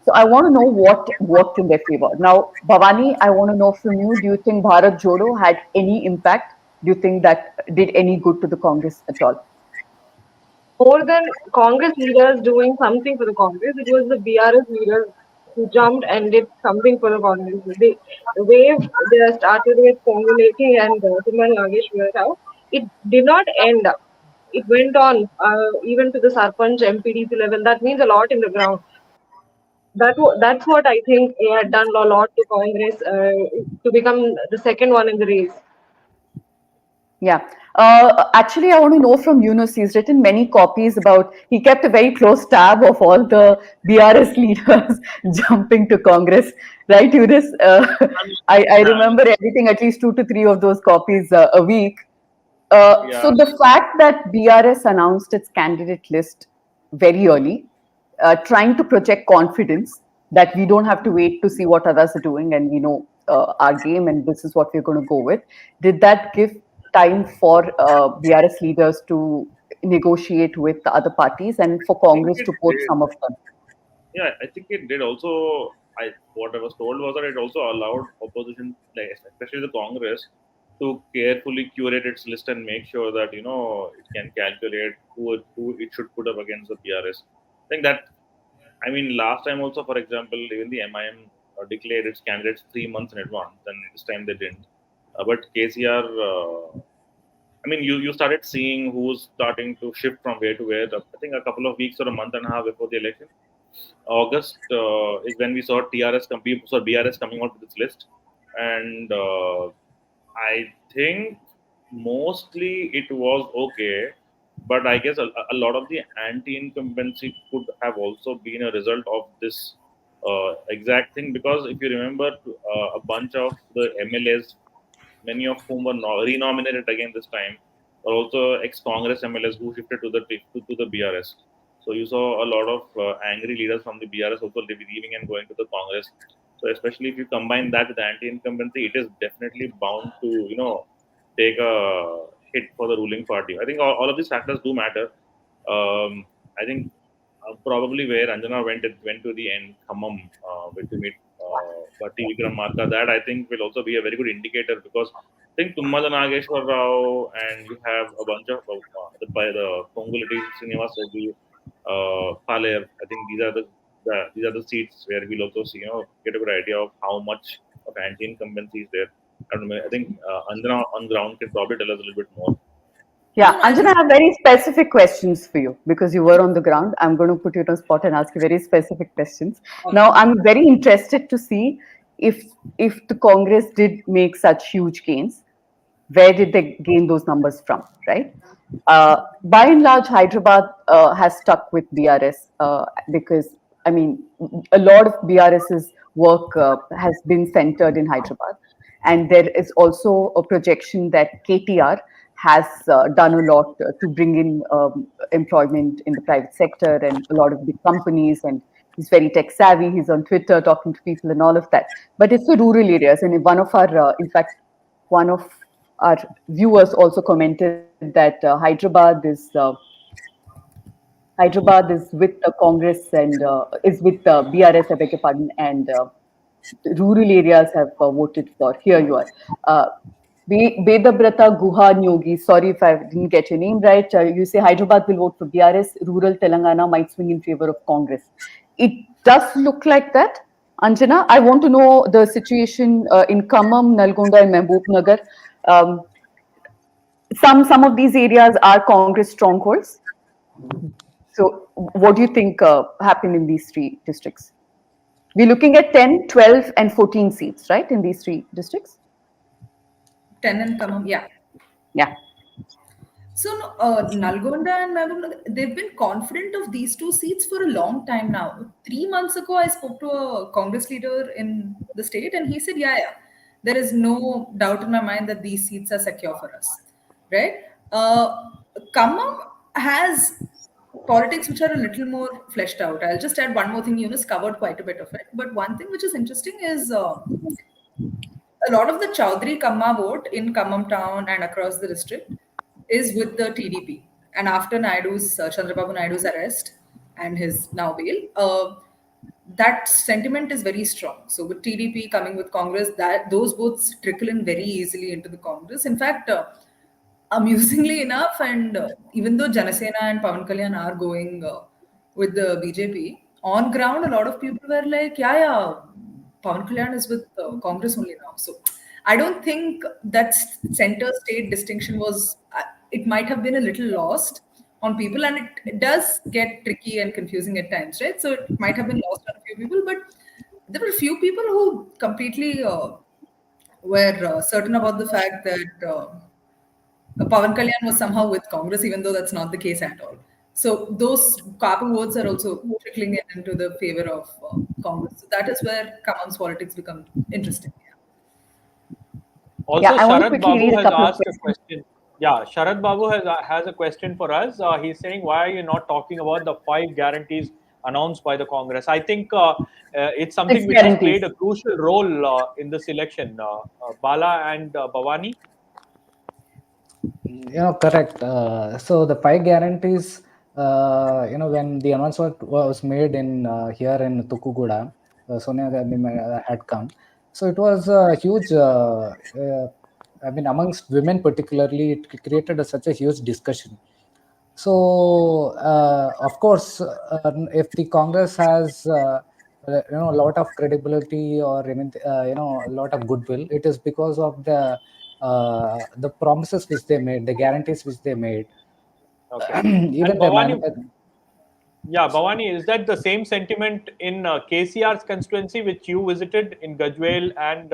So I want to know what worked in their favor. Now, Bhavani, I want to know from you, do you think Bharat Jodo had any impact? Do you think that did any good to the Congress at all? More than Congress leaders doing something for the Congress, it was the BRS leaders who jumped and did something for the Congress. The wave they started with formulating and Timan Nageshwar Rao, it did not end up. It went on even to the Sarpanch MPDC level. That means a lot in the ground. That's what I think they had done a lot to Congress to become the second one in the race. Yeah. Actually, I want to know from Yunus. He's written many copies about, he kept a very close tab of all the BRS leaders jumping to Congress. Right, Yunus? I Yeah, remember editing at least 2 to 3 of those copies a week. So yeah. the fact that BRS announced its candidate list very early, trying to project confidence that we don't have to wait to see what others are doing and we know our game and this is what we're going to go with. Did that give time for BRS leaders to negotiate with the other parties and for I think Congress it to quote did. some of them? Yeah, I think it did also. What I was told was that it also allowed opposition, like especially the Congress, to carefully curate its list and make sure that it can calculate who it should put up against the PRS. think that, I mean, last time also, for example, even the MIM declared its candidates 3 months in advance, and this time they didn't. But KCR, I mean, you started seeing who's starting to shift from where to where. I think a couple of weeks or a month and a half before the election, August is when we saw BRS coming out with its list, and I think mostly it was okay, but I guess a lot of the anti-incumbency could have also been a result of this exact thing, because if you remember, a bunch of the MLAs, many of whom were renominated again this time, were also ex-Congress MLAs who shifted to the BRS. So you saw a lot of angry leaders from the BRS also leaving and going to the Congress. So especially if you combine that with anti-incumbency, it is definitely bound to take a hit for the ruling party. I think all of these factors do matter. I think probably where Anjana went to the end, Khammam, to meet Bhatti Vikramarka. That I think will also be a very good indicator, because I think Tummala Nageshwar Rao, and you have a bunch of the Konguliti Srinivas Reddy, Paler. I think these are the seats where we'll also see, get a good idea of how much of anti-incumbency is there. I don't know. I think Anjana on ground can probably tell us a little bit more. Yeah, No, I Anjana, just I have very specific questions for you because you were on the ground. I'm going to put you on the spot and ask you very specific questions. Now, I'm very interested to see if if the Congress did make such huge gains, where did they gain those numbers from, right? By and large, Hyderabad has stuck with BRS because, I mean, a lot of BRS's work has been centered in Hyderabad. And there is also a projection that KTR has done a lot to bring in employment in the private sector and a lot of big companies. And he's very tech savvy. He's on Twitter talking to people and all of that. But it's the rural areas. And one of our, in fact, one of our viewers also commented that Hyderabad is with the Congress and is with BRS, I beg your pardon, and rural areas have voted for. Here you are. Bedabrata Guha Nyogi, sorry if I didn't get your name right. You say Hyderabad will vote for BRS, rural Telangana might swing in favor of Congress. It does look like that. Anjana, I want to know the situation in Khammam, Nalgonda, and Mehboob Nagar. Um, some of these areas are Congress strongholds. So, what do you think happened in these three districts? We're looking at 10, 12, and 14 seats, right, in these three districts? 10 and Khammam, yeah. Yeah. So, no, Nalgonda and Mehboob, they've been confident of these two seats for a long time now. 3 months ago, I spoke to a Congress leader in the state, and he said, yeah, there is no doubt in my mind that these seats are secure for us, right? Khammam has politics which are a little more fleshed out. I'll just add one more thing. Yunus covered quite a bit of it, but one thing which is interesting is a lot of the Chaudhry Kamma vote in Khammam town and across the district is with the TDP. And after Chandrababu Naidu's arrest and his now bail, that sentiment is very strong. So with TDP coming with Congress, that those votes trickle in very easily into the Congress. In fact, amusingly enough, and even though Janasena and Pawan Kalyan are going with the BJP, on ground, a lot of people were like, yeah, Pawan Kalyan is with Congress only now. So I don't think that center state distinction was, it might have been a little lost on people, and it does get tricky and confusing at times, right? So it might have been lost on a few people, but there were a few people who completely were certain about the fact that Pawan Kalyan was somehow with Congress, even though that's not the case at all. So those Kapu votes are also trickling in into the favor of Congress. So that is where Kamam's politics become interesting. Also, Yeah, I want to Sharad quickly Babu read a has couple of asked a questions. question. Yeah, Sharad Babu has a question for us. He's saying, why are you not talking about the 5 guarantees announced by the Congress? I think it's something Six which has guarantees. played a crucial role in this election. Bala and Bhavani. Correct. So the 5 guarantees, when the announcement was made in here in Tukuguda, Sonia Gandhi had come. So it was a huge. I mean, amongst women particularly, it created such a huge discussion. So of course, if the Congress has a lot of credibility or even a lot of goodwill, it is because of the promises which they made, the guarantees which they made. Okay. Even And the Bhavani, yeah, Bhavani, is that the same sentiment in KCR's constituency, which you visited in Gajwel and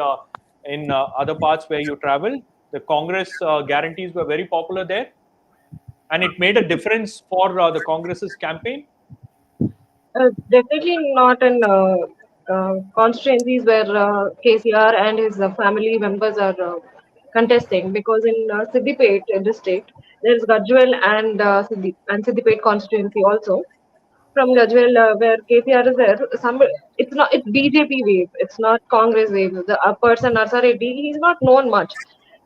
in other parts where you traveled? The Congress guarantees were very popular there, and it made a difference for the Congress's campaign. Definitely not in constituencies where KCR and his family members are contesting, because in Siddipet district there is Gajwel and Siddipet constituency also. From Gajwel, where KCR is there, it's BJP wave. It's not Congress wave. The person Narsa Reddy, he's not known much.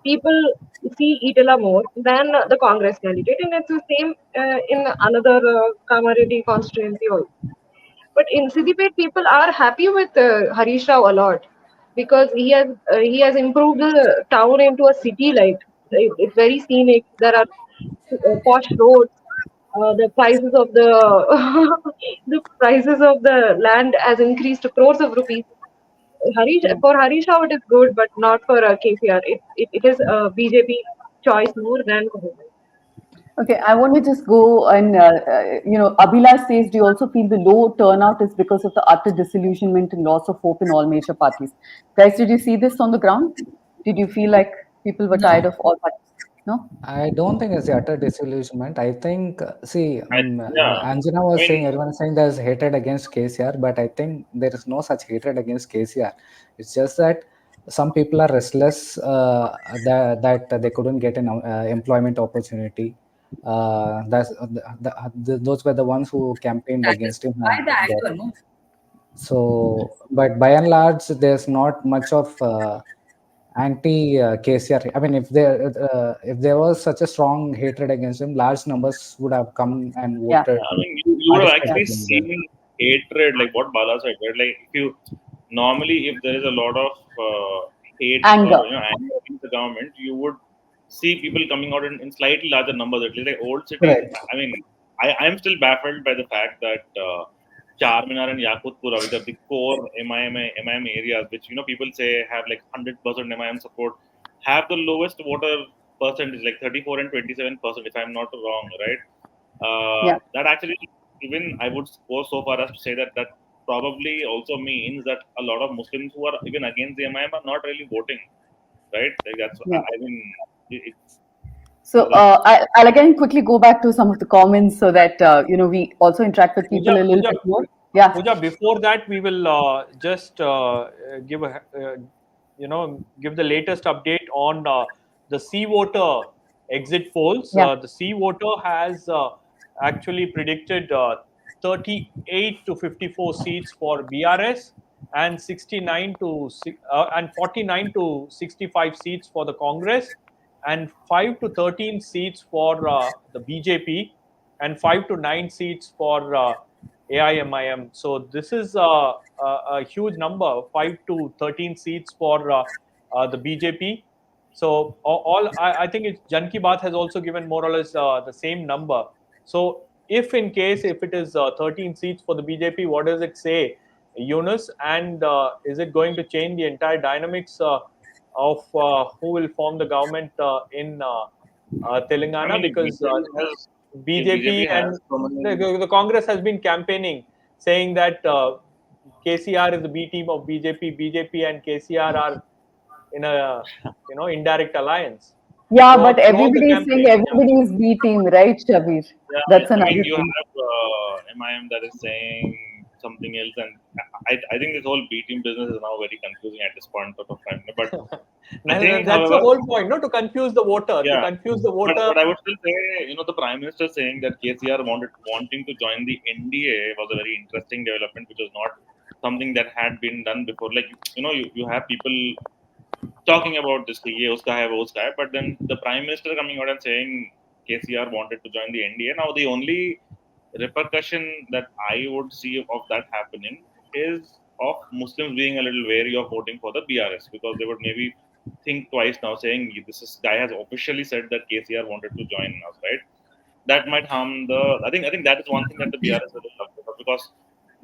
People see Itala more than the Congress candidate, and it's the same in another Kamareddy constituency also. But in Siddipet, people are happy with Harish Rao a lot, because he has improved the town into a city. Like it's very scenic. There are posh roads. The prices of the the prices of the land has increased to crores of rupees. For Harish Rao it is good, but not for KCR. It is a BJP choice more than Congress. Okay, I want to just go and, Abhilash says, do you also feel the low turnout is because of the utter disillusionment and loss of hope in all major parties? Guys, did you see this on the ground? Did you feel like people were tired No. of all parties? No? I don't think it's the utter disillusionment. I think, see, Yeah, Anjana I was saying, mean, everyone is saying there's hatred against KCR, but I think there is no such hatred against KCR. It's just that some people are restless, that they couldn't get an employment opportunity. Those were the ones who campaigned That is against him why and the got. anger, no? So, but by and large, there's not much of anti KCR. I mean, if there was such a strong hatred against him, large numbers would have come and Yeah, voted, I mean, you would have yeah, actually participated in them. seen hatred, like what Bala said, right? Like if you normally, if there is a lot of hate or anger. anger against the government, you would see people coming out in slightly larger numbers. At least like old cities. Right. I mean, I'm still baffled by the fact that Charminar and Yakutpura, which are the core MIM areas, which people say have like 100% MIM support, have the lowest voter percentage, like 34 and 27%, if I'm not wrong, right? Yeah. That actually, even I would go so far as to say that probably also means that a lot of Muslims who are even against the MIM are not really voting, right? Like that's, Yeah. I mean, So so that's, I'll again quickly go back to some of the comments so that we also interact with people a little Pooja, bit more. Yeah, Pooja, before that, we will just give give the latest update on the Sea Water exit polls. yeah. The Sea Water has actually predicted 38 to 54 seats for BRS and 49 to 65 seats for the Congress, and 5 to 13 seats for the BJP, and 5 to 9 seats for AIMIM. So this is a huge number, 5 to 13 seats for the BJP. So I think it's Jan Ki Baat has also given more or less the same number. So if in case if it is 13 seats for the BJP, what does it say, Yunus? And is it going to change the entire dynamics of who will form the government in I Telangana? mean, Because if BJP BJP and has so many, the Congress has been campaigning, saying that KCR is the B team of BJP. BJP and KCR are in a indirect alliance. Yeah, but Throughout the everybody is saying campaign, everybody is B team, right, Shabir? yeah, That's I mean, another you thing. have MIM that is saying something else, and I think this whole B team business is now very confusing at this point of time. But I think, that's the however, whole point, no, to confuse the voter, yeah, voter. but I would still say, the Prime Minister saying that KCR wanting to join the NDA was a very interesting development, which was not something that had been done before. Like, you have people talking about this, ye uska hai, wo uska hai, but then the Prime Minister coming out and saying KCR wanted to join the NDA. Now, the only repercussion that I would see of that happening is of Muslims being a little wary of voting for the BRS, because they would maybe think twice now, saying this guy has officially said that KCR wanted to join us, right? that might harm the. I think that is one thing that the BRS will have to, because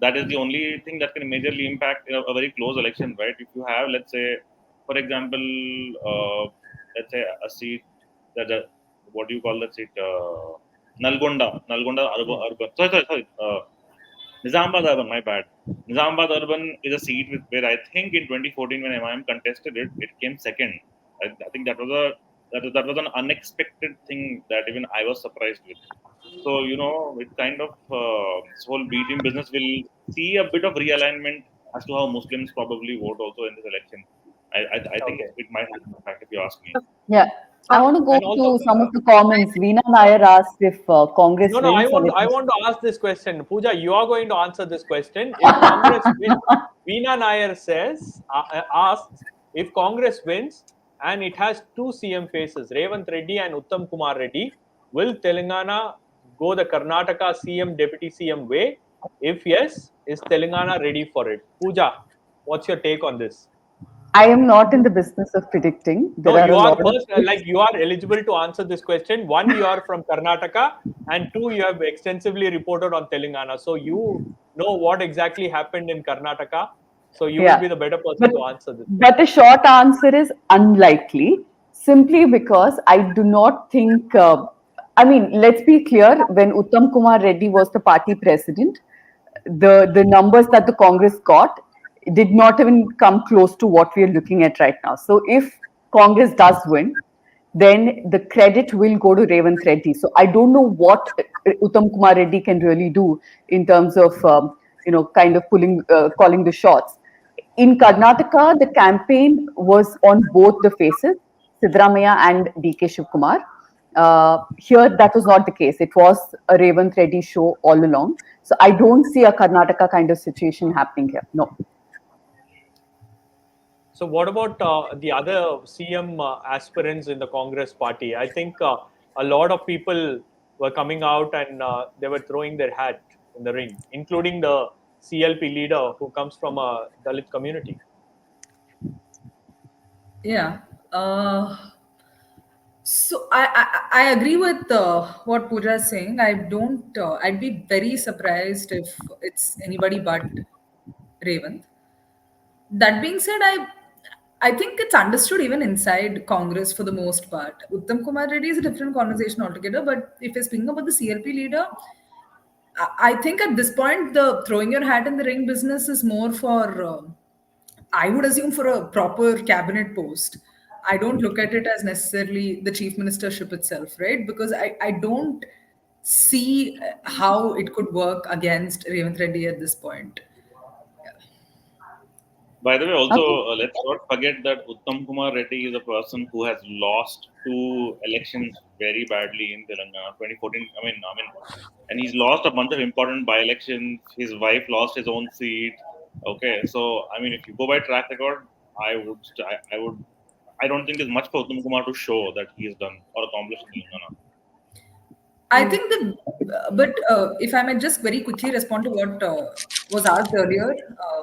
that is the only thing that can majorly impact a very close election, right? If you have, let's say, for example, let's say a seat that what do you call that seat? Nalgonda urban. Sorry. Nizamabad urban. My bad. Nizamabad urban is a seat where I think in 2014 when MIM contested it, it came second. I think that was an unexpected thing that even I was surprised with. So it kind of this whole B team business will see a bit of realignment as to how Muslims probably vote also in this election. I think Okay. it might have an impact if you ask me. Yeah. I want to go And also, to some of the comments. Veena Nair asked if Congress no, I wins want I elections. want to ask this question. Pooja, you are going to answer this question. If Congress wins, Veena Nair asks if Congress wins and it has two CM faces, Revant Reddy and Uttam Kumar Reddy, will Telangana go the Karnataka CM Deputy CM way? If yes, is Telangana ready for it? Pooja, what's your take on this? I am not in the business of predicting. No, There are you a are lot of first, like you are eligible to answer this question. One, you are from Karnataka, and two, you have extensively reported on Telangana. So you know what exactly happened in Karnataka. So you will yeah. be the better person But to answer this but the question. short answer is unlikely, simply because I do not think. I mean, let's be clear. When Uttam Kumar Reddy was the party president, the numbers that the Congress got did not even come close to what we are looking at right now. So if Congress does win, then the credit will go to Revant Reddy. So I don't know what Uttam Kumar Reddy can really do in terms of kind of calling the shots. In Karnataka, the campaign was on both the faces, Siddaramaiah and DK Shivkumar. Here, that was not the case. It was a Revant Reddy show all along. So I don't see a Karnataka kind of situation happening here. No. So what about the other CM aspirants in the Congress party? I think a lot of people were coming out and they were throwing their hat in the ring, including the CLP leader who comes from a Dalit community. Yeah. So I agree with what Pooja is saying. I don't. I'd be very surprised if it's anybody but Revant. That being said, I think it's understood even inside Congress for the most part. Uttam Kumar Reddy is a different conversation altogether. But if you're speaking about the CLP leader, I think at this point the throwing your hat in the ring business is more for. I would assume for a proper cabinet post. I don't look at it as necessarily the chief ministership itself, right? Because I don't see how it could work against Revant Reddy at this point. By the way, also Okay. let's not forget that Uttam Kumar Reddy is a person who has lost two elections very badly in Telangana. 2014. And he's lost a bunch of important by-elections. His wife lost his own seat. Okay, so if you go by track record, I don't think there's much for Uttam Kumar to show that he has done or accomplished in Telangana. I think but if I may just very quickly respond to what was asked earlier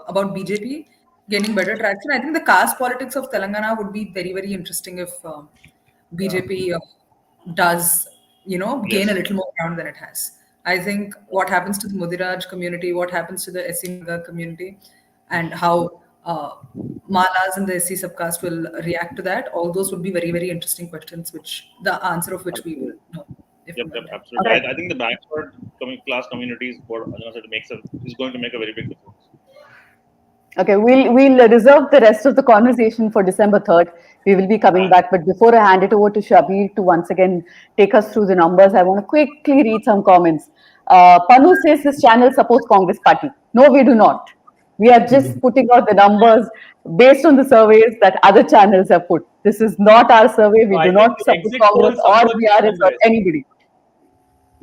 about BJP gaining better traction, I think the caste politics of Telangana would be very, very interesting if BJP does, gain a Yes. little more ground than it has. I think what happens to the Mudiraj community, what happens to the SC Naga community, and how Malas and the SC subcaste will react to that, all those would be very, very interesting questions, which the answer of which we will know if Yep, and when yep, time. absolutely. Okay. I think the backward class communities, what Anjana said, is going to make a very big difference. Okay, we'll reserve the rest of the conversation for December 3rd. We will be coming back. But before I hand it over to Shabir to once again take us through the numbers, I want to quickly read some comments. Panu says this channel supports Congress party. No, we do not. We are just putting out the numbers based on the surveys that other channels have put. This is not our survey. So We I do think not the support exit Congress poll or supports BRS or Congress. anybody.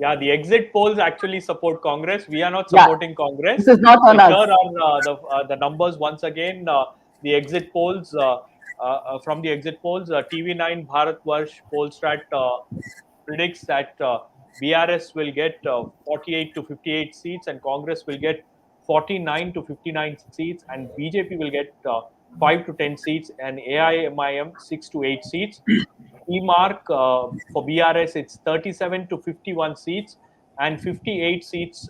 Yeah, the exit polls actually support Congress. We are not Yeah, supporting this Congress. is not So on here us. are the numbers once again. The exit polls from the exit polls. TV9 Bharatvarsh Polstrat predicts that BRS will get 48 to 58 seats and Congress will get 49 to 59 seats and BJP will get 5 to 10 seats and AIMIM 6 to 8 seats. E-mark for BRS, it's 37 to 51 seats, and 58 seats,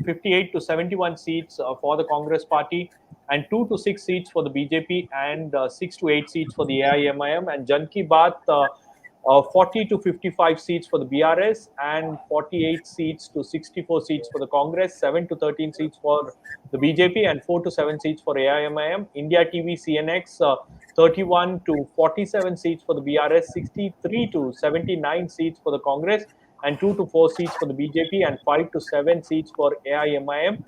58 to 71 seats for the Congress Party, and 2 to 6 seats for the BJP, and 6 to 8 seats for the AIMIM, and Jan Ki Baat, 40 to 55 seats for the BRS, and 48 seats to 64 seats for the Congress, 7 to 13 seats for the BJP, and 4 to 7 seats for AIMIM. India TV CNX, 31 to 47 seats for the BRS, 63 to 79 seats for the Congress, and 2 to 4 seats for the BJP, and 5 to 7 seats for AIMIM.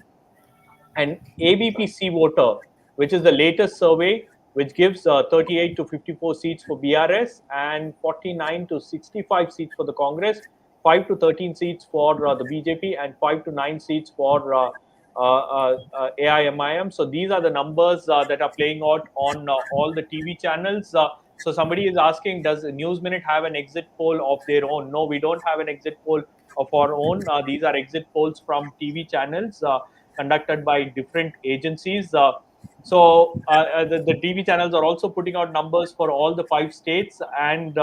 And ABPC voter, which is the latest survey, which gives 38 to 54 seats for BRS and 49 to 65 seats for the Congress, 5 to 13 seats for the BJP, and 5 to 9 seats for AIMIM. So these are the numbers that are playing out on all the TV channels. So somebody is asking, does News Minute have an exit poll of their own? No, we don't have an exit poll of our own. These are exit polls from TV channels conducted by different agencies. The TV channels are also putting out numbers for all the 5 states, and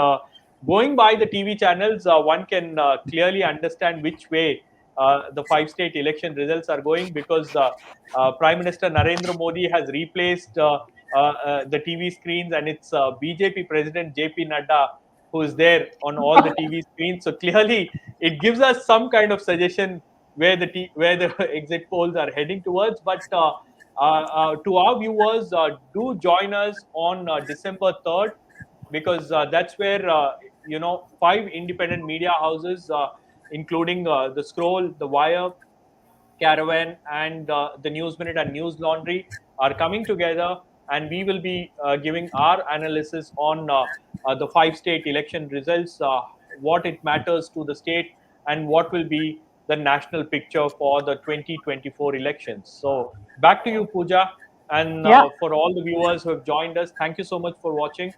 going by the TV channels, one can clearly understand which way the 5 state election results are going, because Prime Minister Narendra Modi has replaced the TV screens, and it's BJP President JP Nadda who is there on all the TV screens. So clearly, it gives us some kind of suggestion where the exit polls are heading towards. But to our viewers, do join us on December 3rd, because that's where 5 independent media houses, including the Scroll, the Wire, Caravan, and the News Minute and News Laundry, are coming together, and we will be giving our analysis on the 5 state election results, what it matters to the state, and what will be the national picture for the 2024 elections. So back to you, Pooja, and Yeah. for all the viewers who have joined us, thank you so much for watching.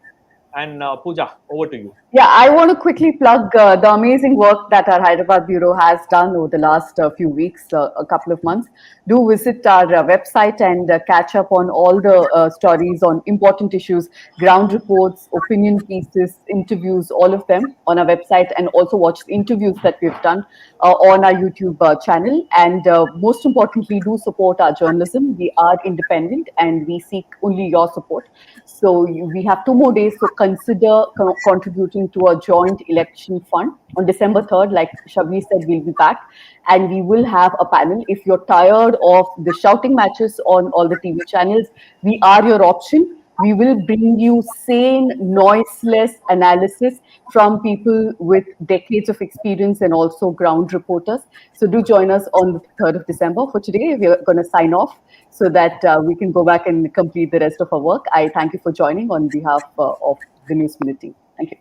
And Pooja, over to you. Yeah, I want to quickly plug the amazing work that our Hyderabad Bureau has done over the last few weeks, a couple of months. Do visit our website and catch up on all the stories on important issues, ground reports, opinion pieces, interviews, all of them on our website, and also watch the interviews that we've done on our YouTube channel. And most importantly, do support our journalism. We are independent and we seek only your support. So we have 2 more days, so consider contributing to a joint election fund. On December 3rd, like Shabni said, we'll be back and we will have a panel. If you're tired of the shouting matches on all the TV channels, we are your option. We will bring you sane, noiseless analysis from people with decades of experience and also ground reporters. So do join us on the 3rd of December. For today, we're going to sign off so that we can go back and complete the rest of our work. I thank you for joining on behalf of the News Minute team. Thank you.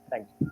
Thank you.